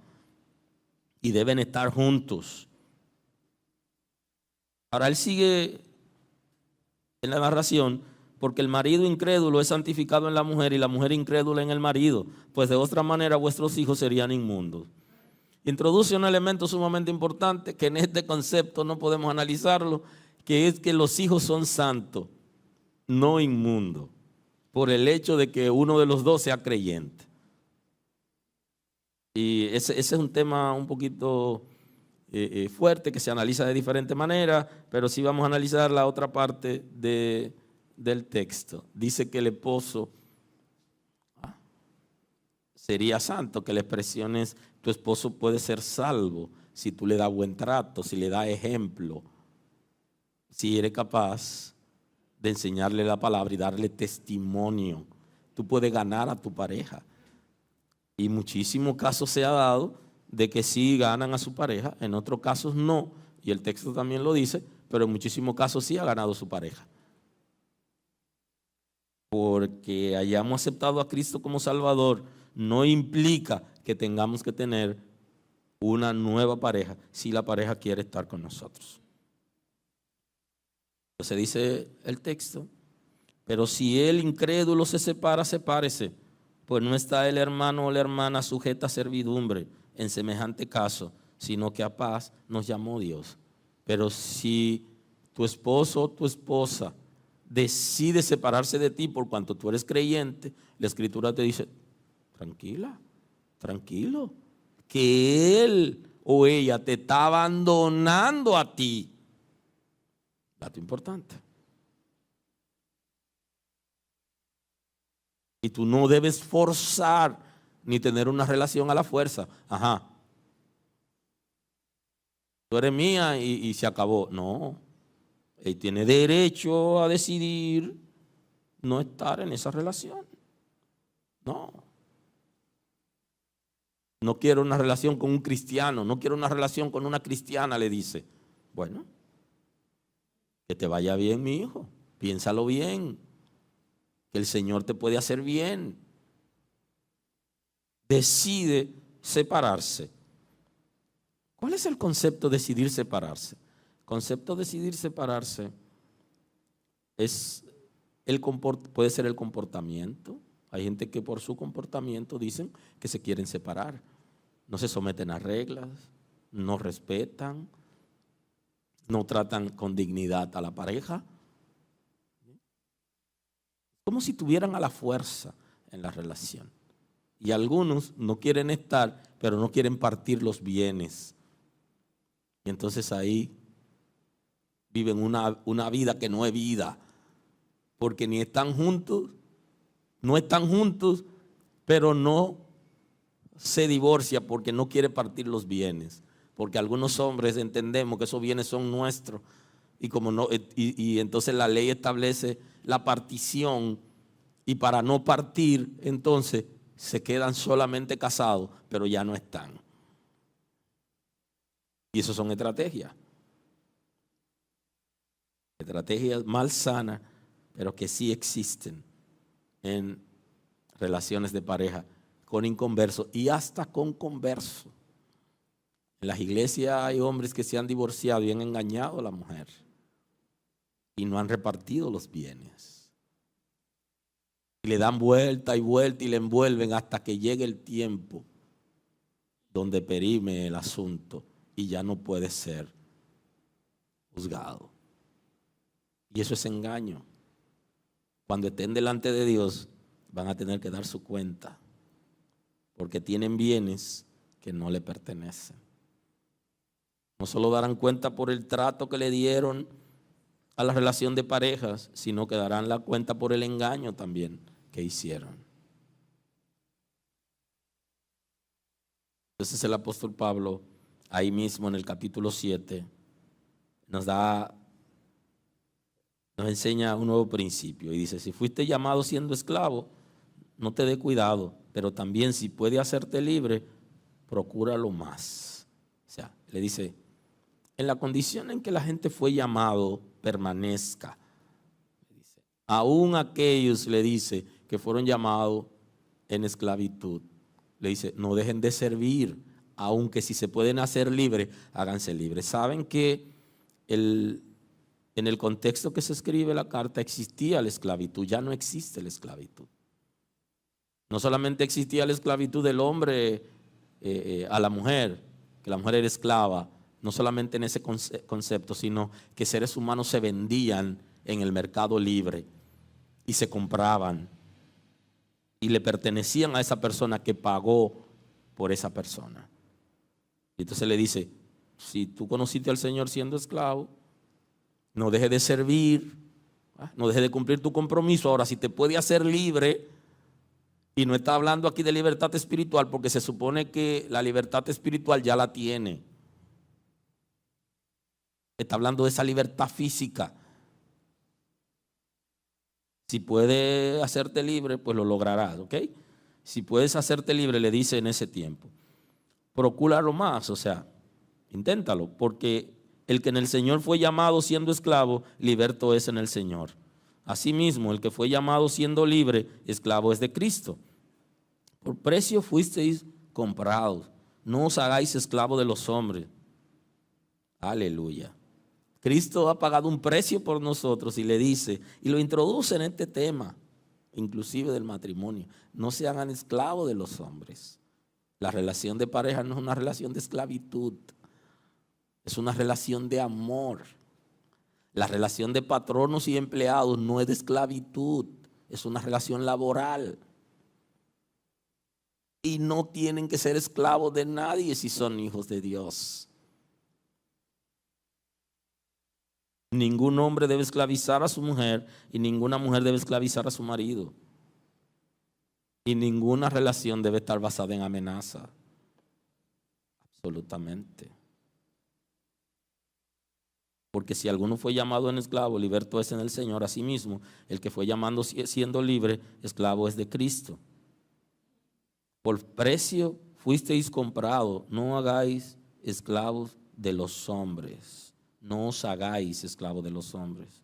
y deben estar juntos. Ahora él sigue en la narración, porque el marido incrédulo es santificado en la mujer y la mujer incrédula en el marido, pues de otra manera vuestros hijos serían inmundos. Introduce un elemento sumamente importante que en este concepto no podemos analizarlo, que es que los hijos son santos, no inmundos, por el hecho de que uno de los dos sea creyente. Y ese es un tema un poquito fuerte que se analiza de diferente manera, pero sí vamos a analizar la otra parte del texto. Dice que el esposo sería santo, que la expresión es: tu esposo puede ser salvo si tú le das buen trato, si le das ejemplo, si eres capaz de enseñarle la palabra y darle testimonio. Tú puedes ganar a tu pareja. Y muchísimos casos se ha dado de que sí ganan a su pareja, en otros casos no, y el texto también lo dice, pero en muchísimos casos sí ha ganado su pareja. Porque hayamos aceptado a Cristo como Salvador no implica que tengamos que tener una nueva pareja si la pareja quiere estar con nosotros. Entonces dice el texto: pero si el incrédulo se separa, sepárese, pues no está el hermano o la hermana sujeta a servidumbre en semejante caso, sino que a paz nos llamó Dios. Pero si tu esposo o tu esposa decide separarse de ti por cuanto tú eres creyente, la Escritura te dice: tranquila, tranquilo, que él o ella te está abandonando a ti. Dato importante. Y tú no debes forzar ni tener una relación a la fuerza. Ajá. Tú eres mía y se acabó. No. Él tiene derecho a decidir no estar en esa relación. No. No quiero una relación con un cristiano. No quiero una relación con una cristiana, le dice. Bueno, que te vaya bien, mi hijo. Piénsalo bien. Que el Señor te puede hacer bien. Decide separarse. ¿Cuál es el concepto de decidir separarse? El concepto de decidir separarse es puede ser el comportamiento. Hay gente que por su comportamiento dicen que se quieren separar. No se someten a reglas, no respetan, no tratan con dignidad a la pareja. Como si tuvieran a la fuerza en la relación. Y algunos no quieren estar, pero no quieren partir los bienes. Y entonces ahí viven una vida que no es vida. Porque ni están juntos, no están juntos, pero no se divorcia porque no quiere partir los bienes. Porque algunos hombres entendemos que esos bienes son nuestros. Y, como no, y entonces la ley establece la partición, y para no partir entonces se quedan solamente casados, pero ya no están. Y eso son estrategias malsanas, pero que sí existen en relaciones de pareja con inconversos y hasta con conversos. En las iglesias hay hombres que se han divorciado y han engañado a la mujer y no han repartido los bienes. Y le dan vuelta y vuelta y le envuelven hasta que llegue el tiempo donde perime el asunto y ya no puede ser juzgado. Y eso es engaño. Cuando estén delante de Dios van a tener que dar su cuenta porque tienen bienes que no le pertenecen. No solo darán cuenta por el trato que le dieron a la relación de parejas, sino que darán la cuenta por el engaño también que hicieron. Entonces el apóstol Pablo, ahí mismo en el capítulo 7, nos enseña un nuevo principio y dice: si fuiste llamado siendo esclavo, no te dé cuidado, pero también si puede hacerte libre, procúralo más. O sea, le dice, en la condición en que la gente fue llamado, permanezca. Aún aquellos, le dice, que fueron llamados en esclavitud, le dice, no dejen de servir, aunque si se pueden hacer libres, háganse libres. Saben que en el contexto que se escribe la carta existía la esclavitud, ya no existe la esclavitud. No solamente existía la esclavitud del hombre a la mujer, que la mujer era esclava, no solamente en ese concepto, sino que seres humanos se vendían en el mercado libre y se compraban y le pertenecían a esa persona que pagó por esa persona. Y entonces le dice, si tú conociste al Señor siendo esclavo, no dejes de servir, no dejes de cumplir tu compromiso. Ahora, si te puede hacer libre, y no está hablando aquí de libertad espiritual, porque se supone que la libertad espiritual ya la tiene. Está hablando de esa libertad física. Si puede hacerte libre, pues lo lograrás, ¿ok? Si puedes hacerte libre, le dice en ese tiempo, procúralo más, o sea, inténtalo, porque el que en el Señor fue llamado siendo esclavo, liberto es en el Señor. Asimismo, el que fue llamado siendo libre, esclavo es de Cristo. Por precio fuisteis comprados, no os hagáis esclavos de los hombres. Aleluya. Cristo ha pagado un precio por nosotros y le dice, y lo introduce en este tema, inclusive del matrimonio, no se hagan esclavos de los hombres. La relación de pareja no es una relación de esclavitud, es una relación de amor. La relación de patronos y empleados no es de esclavitud, es una relación laboral. Y no tienen que ser esclavos de nadie si son hijos de Dios. Ningún hombre debe esclavizar a su mujer y ninguna mujer debe esclavizar a su marido. Y ninguna relación debe estar basada en amenaza. Absolutamente. Porque si alguno fue llamado en esclavo, liberto es en el Señor. Asimismo, el que fue llamado siendo libre, esclavo es de Cristo. Por precio fuisteis comprados, no hagáis esclavos de los hombres. No os hagáis esclavos de los hombres.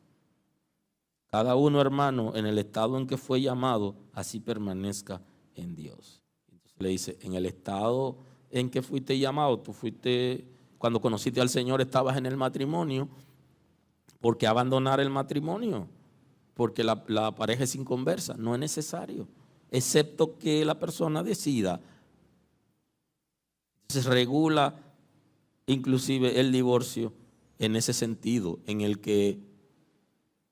Cada uno, hermano, en el estado en que fue llamado, así permanezca en Dios. Entonces le dice, en el estado en que fuiste llamado, tú fuiste, cuando conociste al Señor, estabas en el matrimonio. ¿Por qué abandonar el matrimonio? Porque la pareja es inconversa, no es necesario. Excepto que la persona decida. Se regula inclusive el divorcio en ese sentido, en el que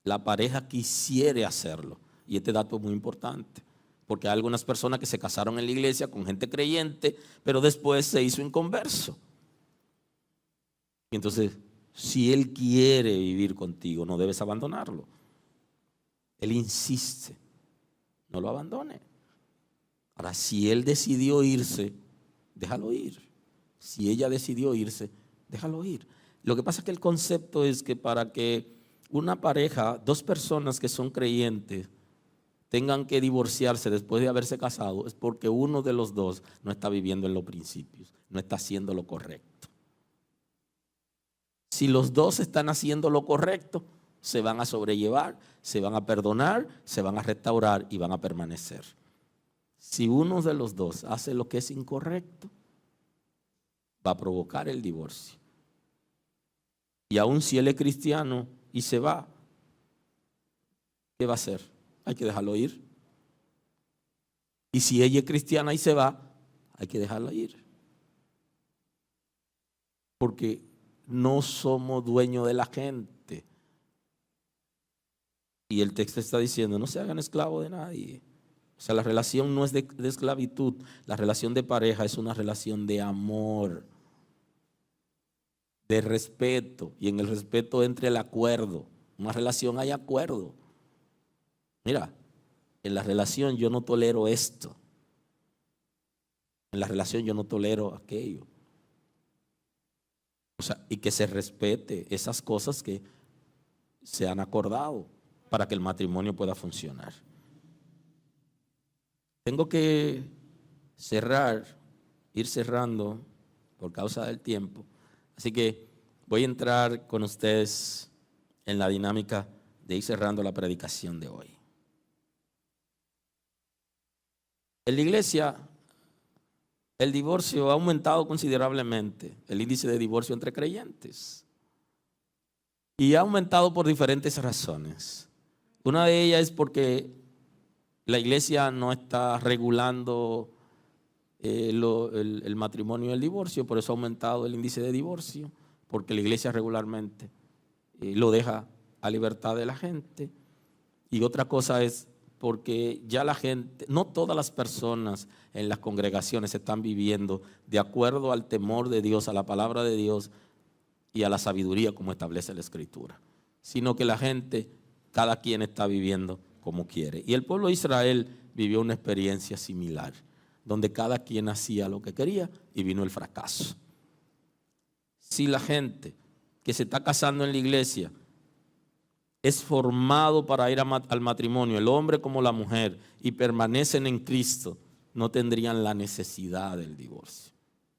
la pareja quisiere hacerlo. Y este dato es muy importante, porque hay algunas personas que se casaron en la iglesia con gente creyente, pero después se hizo inconverso. Y entonces, si él quiere vivir contigo, no debes abandonarlo. Él insiste, no lo abandone. Ahora, si él decidió irse, déjalo ir. Si ella decidió irse, déjalo ir. Lo que pasa es que el concepto es que para que una pareja, dos personas que son creyentes, tengan que divorciarse después de haberse casado, es porque uno de los dos no está viviendo en los principios, no está haciendo lo correcto. Si los dos están haciendo lo correcto, se van a sobrellevar, se van a perdonar, se van a restaurar y van a permanecer. Si uno de los dos hace lo que es incorrecto, va a provocar el divorcio. Y aun si él es cristiano y se va, ¿qué va a hacer? Hay que dejarlo ir. Y si ella es cristiana y se va, hay que dejarla ir. Porque no somos dueños de la gente. Y el texto está diciendo, no se hagan esclavos de nadie. O sea, la relación no es de esclavitud. La relación de pareja es una relación de amor, de respeto. Y en el respeto entra el acuerdo. En una relación hay acuerdo. Mira, en la relación yo no tolero esto. En la relación yo no tolero aquello. O sea, y que se respete esas cosas que se han acordado para que el matrimonio pueda funcionar. Tengo que ir cerrando por causa del tiempo. Así que voy a entrar con ustedes en la dinámica de ir cerrando la predicación de hoy. En la iglesia, el divorcio ha aumentado considerablemente, el índice de divorcio entre creyentes. Y ha aumentado por diferentes razones. Una de ellas es porque la iglesia no está regulando el matrimonio y el divorcio, por eso ha aumentado el índice de divorcio, porque la iglesia regularmente lo deja a libertad de la gente. Y otra cosa es porque ya la gente, no todas las personas en las congregaciones están viviendo de acuerdo al temor de Dios, a la palabra de Dios y a la sabiduría como establece la Escritura, sino que la gente, cada quien está viviendo como quiere. Y el pueblo de Israel vivió una experiencia similar, donde cada quien hacía lo que quería y vino el fracaso. Si la gente que se está casando en la iglesia es formado para ir al matrimonio, el hombre como la mujer, y permanecen en Cristo, no tendrían la necesidad del divorcio.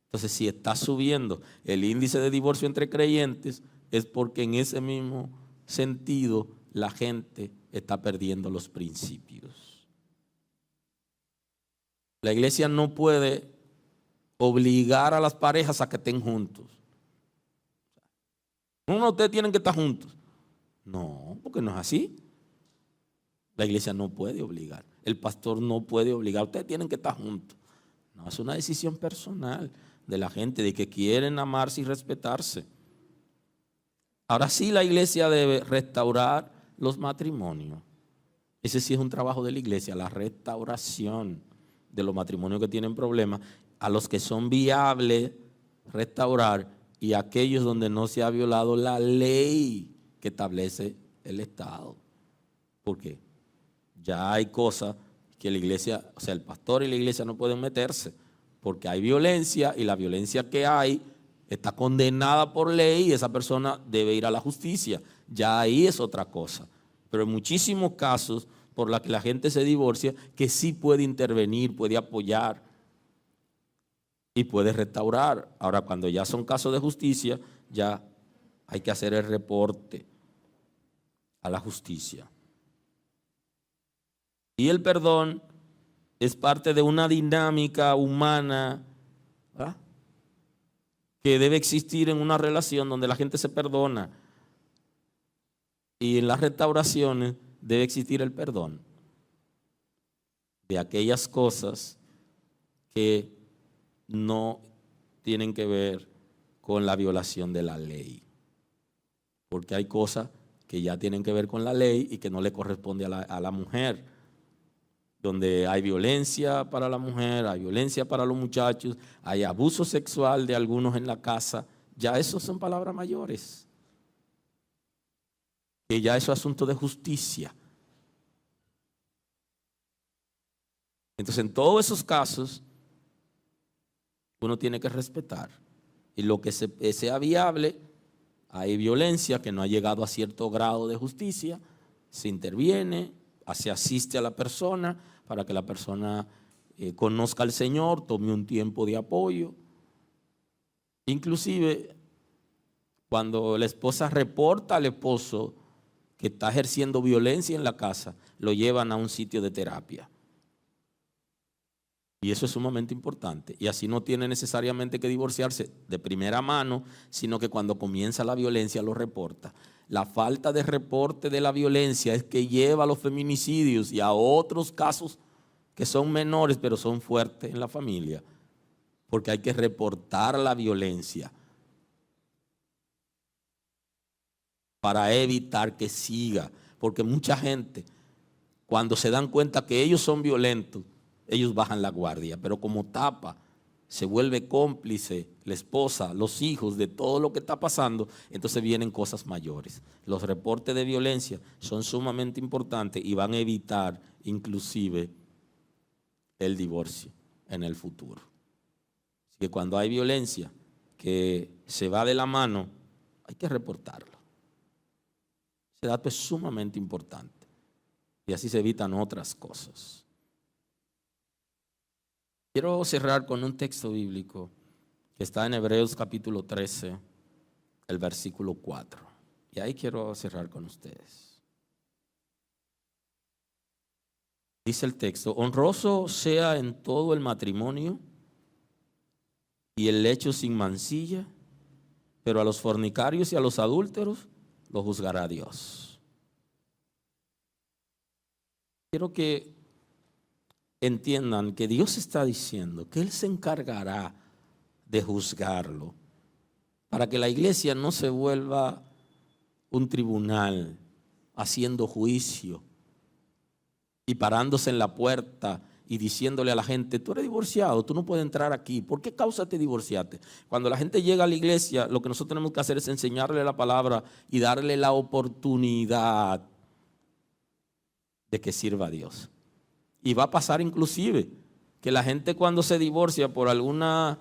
Entonces, si está subiendo el índice de divorcio entre creyentes, es porque en ese mismo sentido la gente está perdiendo los principios. La iglesia no puede obligar a las parejas a que estén juntos. Uno de ustedes tienen que estar juntos. No, porque no es así. La iglesia no puede obligar. El pastor no puede obligar. Ustedes tienen que estar juntos. No, es una decisión personal de la gente, de que quieren amarse y respetarse. Ahora sí, la iglesia debe restaurar los matrimonios. Ese sí es un trabajo de la iglesia, la restauración de los matrimonios que tienen problemas, a los que son viables restaurar, y aquellos donde no se ha violado la ley que establece el Estado. Porque ya hay cosas que la iglesia, o sea, el pastor y la iglesia no pueden meterse, porque hay violencia, y la violencia que hay está condenada por ley y esa persona debe ir a la justicia. Ya ahí es otra cosa. Pero en muchísimos casos por los que la gente se divorcia, que sí puede intervenir, puede apoyar y puede restaurar. Ahora, cuando ya son casos de justicia, ya hay que hacer el reporte a la justicia. Y el perdón es parte de una dinámica humana, ¿verdad?, que debe existir en una relación donde la gente se perdona. Y en las restauraciones debe existir el perdón de aquellas cosas que no tienen que ver con la violación de la ley. Porque hay cosas que ya tienen que ver con la ley y que no le corresponde a la mujer. Donde hay violencia para la mujer, hay violencia para los muchachos, hay abuso sexual de algunos en la casa. Ya esos son palabras mayores. Que ya eso es asunto de justicia. Entonces, en todos esos casos, uno tiene que respetar. Y lo que sea viable, hay violencia que no ha llegado a cierto grado de justicia, se interviene, se asiste a la persona para que la persona conozca al Señor, tome un tiempo de apoyo. Inclusive, cuando la esposa reporta al esposo que está ejerciendo violencia en la casa, lo llevan a un sitio de terapia. Y eso es sumamente importante. Y así no tiene necesariamente que divorciarse de primera mano, sino que cuando comienza la violencia lo reporta. La falta de reporte de la violencia es que lleva a los feminicidios y a otros casos que son menores, pero son fuertes en la familia. Porque hay que reportar la violencia para evitar que siga. Porque mucha gente, cuando se dan cuenta que ellos son violentos, ellos bajan la guardia, pero como tapa, se vuelve cómplice la esposa, los hijos de todo lo que está pasando, entonces vienen cosas mayores. Los reportes de violencia son sumamente importantes y van a evitar inclusive el divorcio en el futuro. Así que cuando hay violencia que se va de la mano, hay que reportarlo. Ese dato es sumamente importante y así se evitan otras cosas. Quiero cerrar con un texto bíblico que está en Hebreos capítulo 13, el versículo 4. Y ahí quiero cerrar con ustedes. Dice el texto: honroso sea en todo el matrimonio y el lecho sin mancilla, pero a los fornicarios y a los adúlteros lo juzgará Dios. Quiero que entiendan que Dios está diciendo que Él se encargará de juzgarlo, para que la iglesia no se vuelva un tribunal haciendo juicio y parándose en la puerta y diciéndole a la gente, tú eres divorciado, tú no puedes entrar aquí. ¿Por qué causa te divorciaste? Cuando la gente llega a la iglesia, lo que nosotros tenemos que hacer es enseñarle la palabra y darle la oportunidad de que sirva a Dios. Y va a pasar inclusive que la gente cuando se divorcia por alguna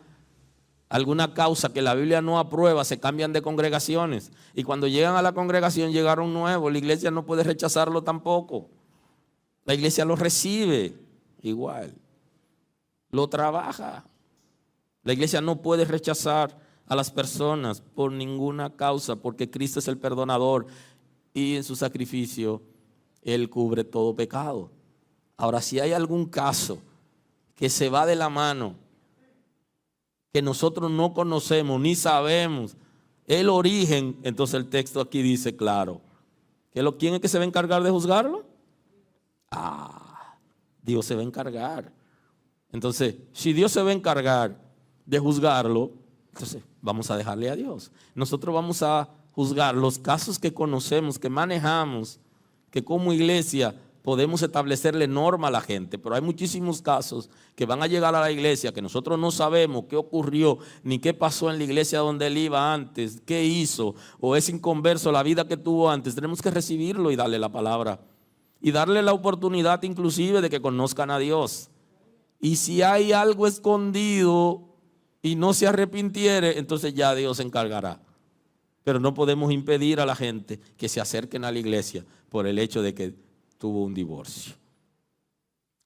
causa que la Biblia no aprueba, se cambian de congregaciones. Y cuando llegan a la congregación llegaron nuevos, la iglesia no puede rechazarlo tampoco. La iglesia lo recibe igual, lo trabaja. La iglesia no puede rechazar a las personas por ninguna causa, porque Cristo es el perdonador y en su sacrificio Él cubre todo pecado. Ahora, si hay algún caso que se va de la mano, que nosotros no conocemos ni sabemos el origen, entonces el texto aquí dice claro, ¿quién es que se va a encargar de juzgarlo? Dios se va a encargar. Entonces, si Dios se va a encargar de juzgarlo, entonces vamos a dejarle a Dios. Nosotros vamos a juzgar los casos que conocemos, que manejamos, que como iglesia podemos establecerle norma a la gente, pero hay muchísimos casos que van a llegar a la iglesia que nosotros no sabemos qué ocurrió, ni qué pasó en la iglesia donde él iba antes, qué hizo, o es inconverso la vida que tuvo antes. Tenemos que recibirlo y darle la palabra y darle la oportunidad inclusive de que conozcan a Dios. Y si hay algo escondido y no se arrepintiere, entonces ya Dios se encargará. Pero no podemos impedir a la gente que se acerquen a la iglesia por el hecho de que tuvo un divorcio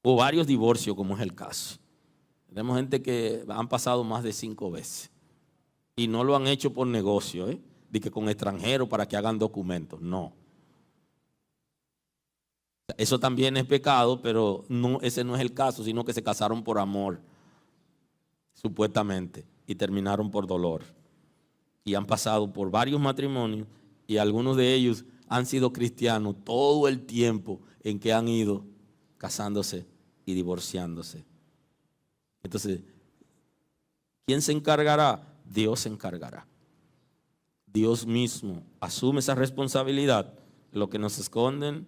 o varios divorcios, como es el caso. Tenemos gente que han pasado más de 5 veces y no lo han hecho por negocio, de que con extranjeros para que hagan documentos. No, eso también es pecado, pero no, ese no es el caso, sino que se casaron por amor, supuestamente, y terminaron por dolor. Y han pasado por varios matrimonios y algunos de ellos han sido cristianos todo el tiempo en que han ido casándose y divorciándose. Entonces, ¿quién se encargará? Dios se encargará. Dios mismo asume esa responsabilidad. Lo que nos esconden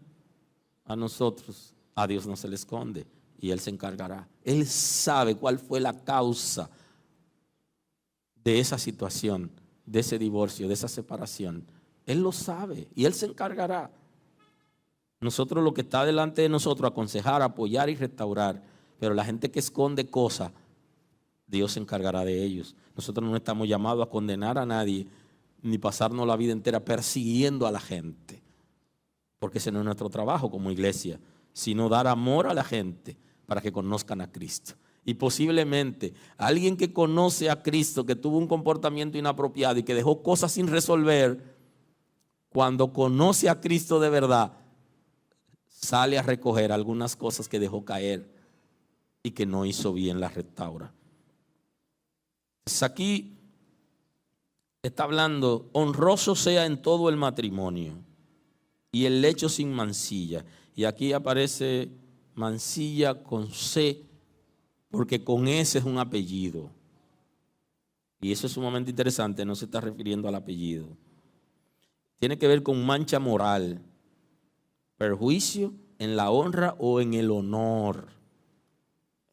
a nosotros, a Dios no se le esconde y Él se encargará. Él sabe cuál fue la causa de esa situación, de ese divorcio, de esa separación. Él lo sabe y Él se encargará. Nosotros, lo que está delante de nosotros, aconsejar, apoyar y restaurar. Pero la gente que esconde cosas, Dios se encargará de ellos. Nosotros no estamos llamados a condenar a nadie, ni pasarnos la vida entera persiguiendo a la gente, porque ese no es nuestro trabajo como iglesia, sino dar amor a la gente para que conozcan a Cristo. Y posiblemente alguien que conoce a Cristo, que tuvo un comportamiento inapropiado y que dejó cosas sin resolver, cuando conoce a Cristo de verdad, sale a recoger algunas cosas que dejó caer y que no hizo bien, las restaura. Pues aquí está hablando, honroso sea en todo el matrimonio y el lecho sin mancilla. Y aquí aparece mancilla con C, porque con S es un apellido. Y eso es sumamente interesante, no se está refiriendo al apellido. Tiene que ver con mancha moral, perjuicio en la honra o en el honor.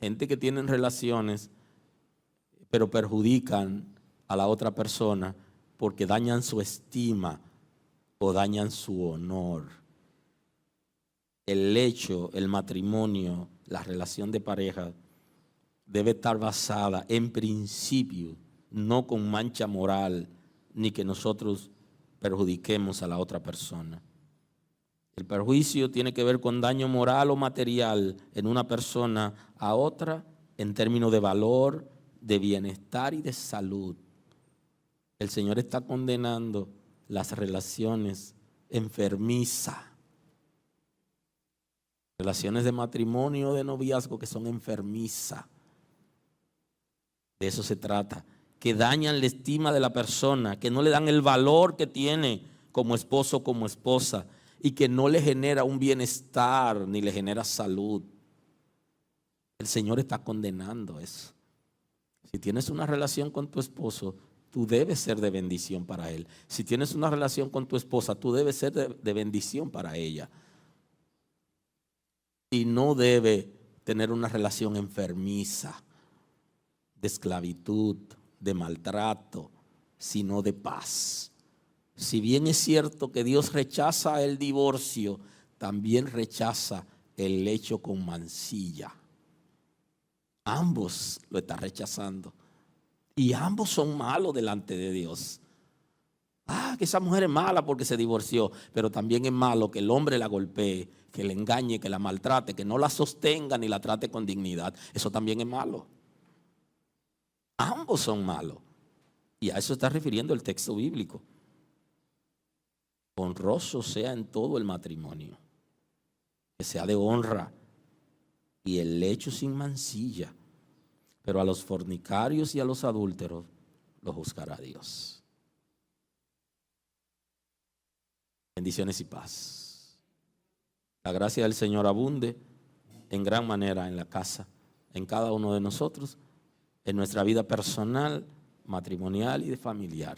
Gente que tienen relaciones, pero perjudican a la otra persona porque dañan su estima o dañan su honor. El lecho, el matrimonio, la relación de pareja debe estar basada en principio, no con mancha moral, ni que nosotros perjudiquemos a la otra persona. El perjuicio tiene que ver con daño moral o material en una persona a otra en términos de valor, de bienestar y de salud. El Señor está condenando las relaciones enfermizas, relaciones de matrimonio o de noviazgo que son enfermizas. De eso se trata, que dañan la estima de la persona, que no le dan el valor que tiene como esposo o como esposa, y que no le genera un bienestar ni le genera salud. El Señor está condenando eso. Si tienes una relación con tu esposo, tú debes ser de bendición para él. Si tienes una relación con tu esposa, tú debes ser de bendición para ella. y no debe tener una relación enfermiza, de esclavitud, de maltrato, sino de paz. Si bien es cierto que Dios rechaza el divorcio, también rechaza el lecho con mancilla. Ambos lo está rechazando. Y ambos son malos delante de Dios. Que esa mujer es mala porque se divorció, pero también es malo que el hombre la golpee, que le engañe, que la maltrate, que no la sostenga ni la trate con dignidad. Eso también es malo. Ambos son malos. Y a eso está refiriendo el texto bíblico. Honroso sea en todo el matrimonio, que sea de honra, y el lecho sin mancilla. Pero a los fornicarios y a los adúlteros los juzgará Dios. Bendiciones y paz. La gracia del Señor abunde en gran manera en la casa, en cada uno de nosotros, en nuestra vida personal, matrimonial y familiar.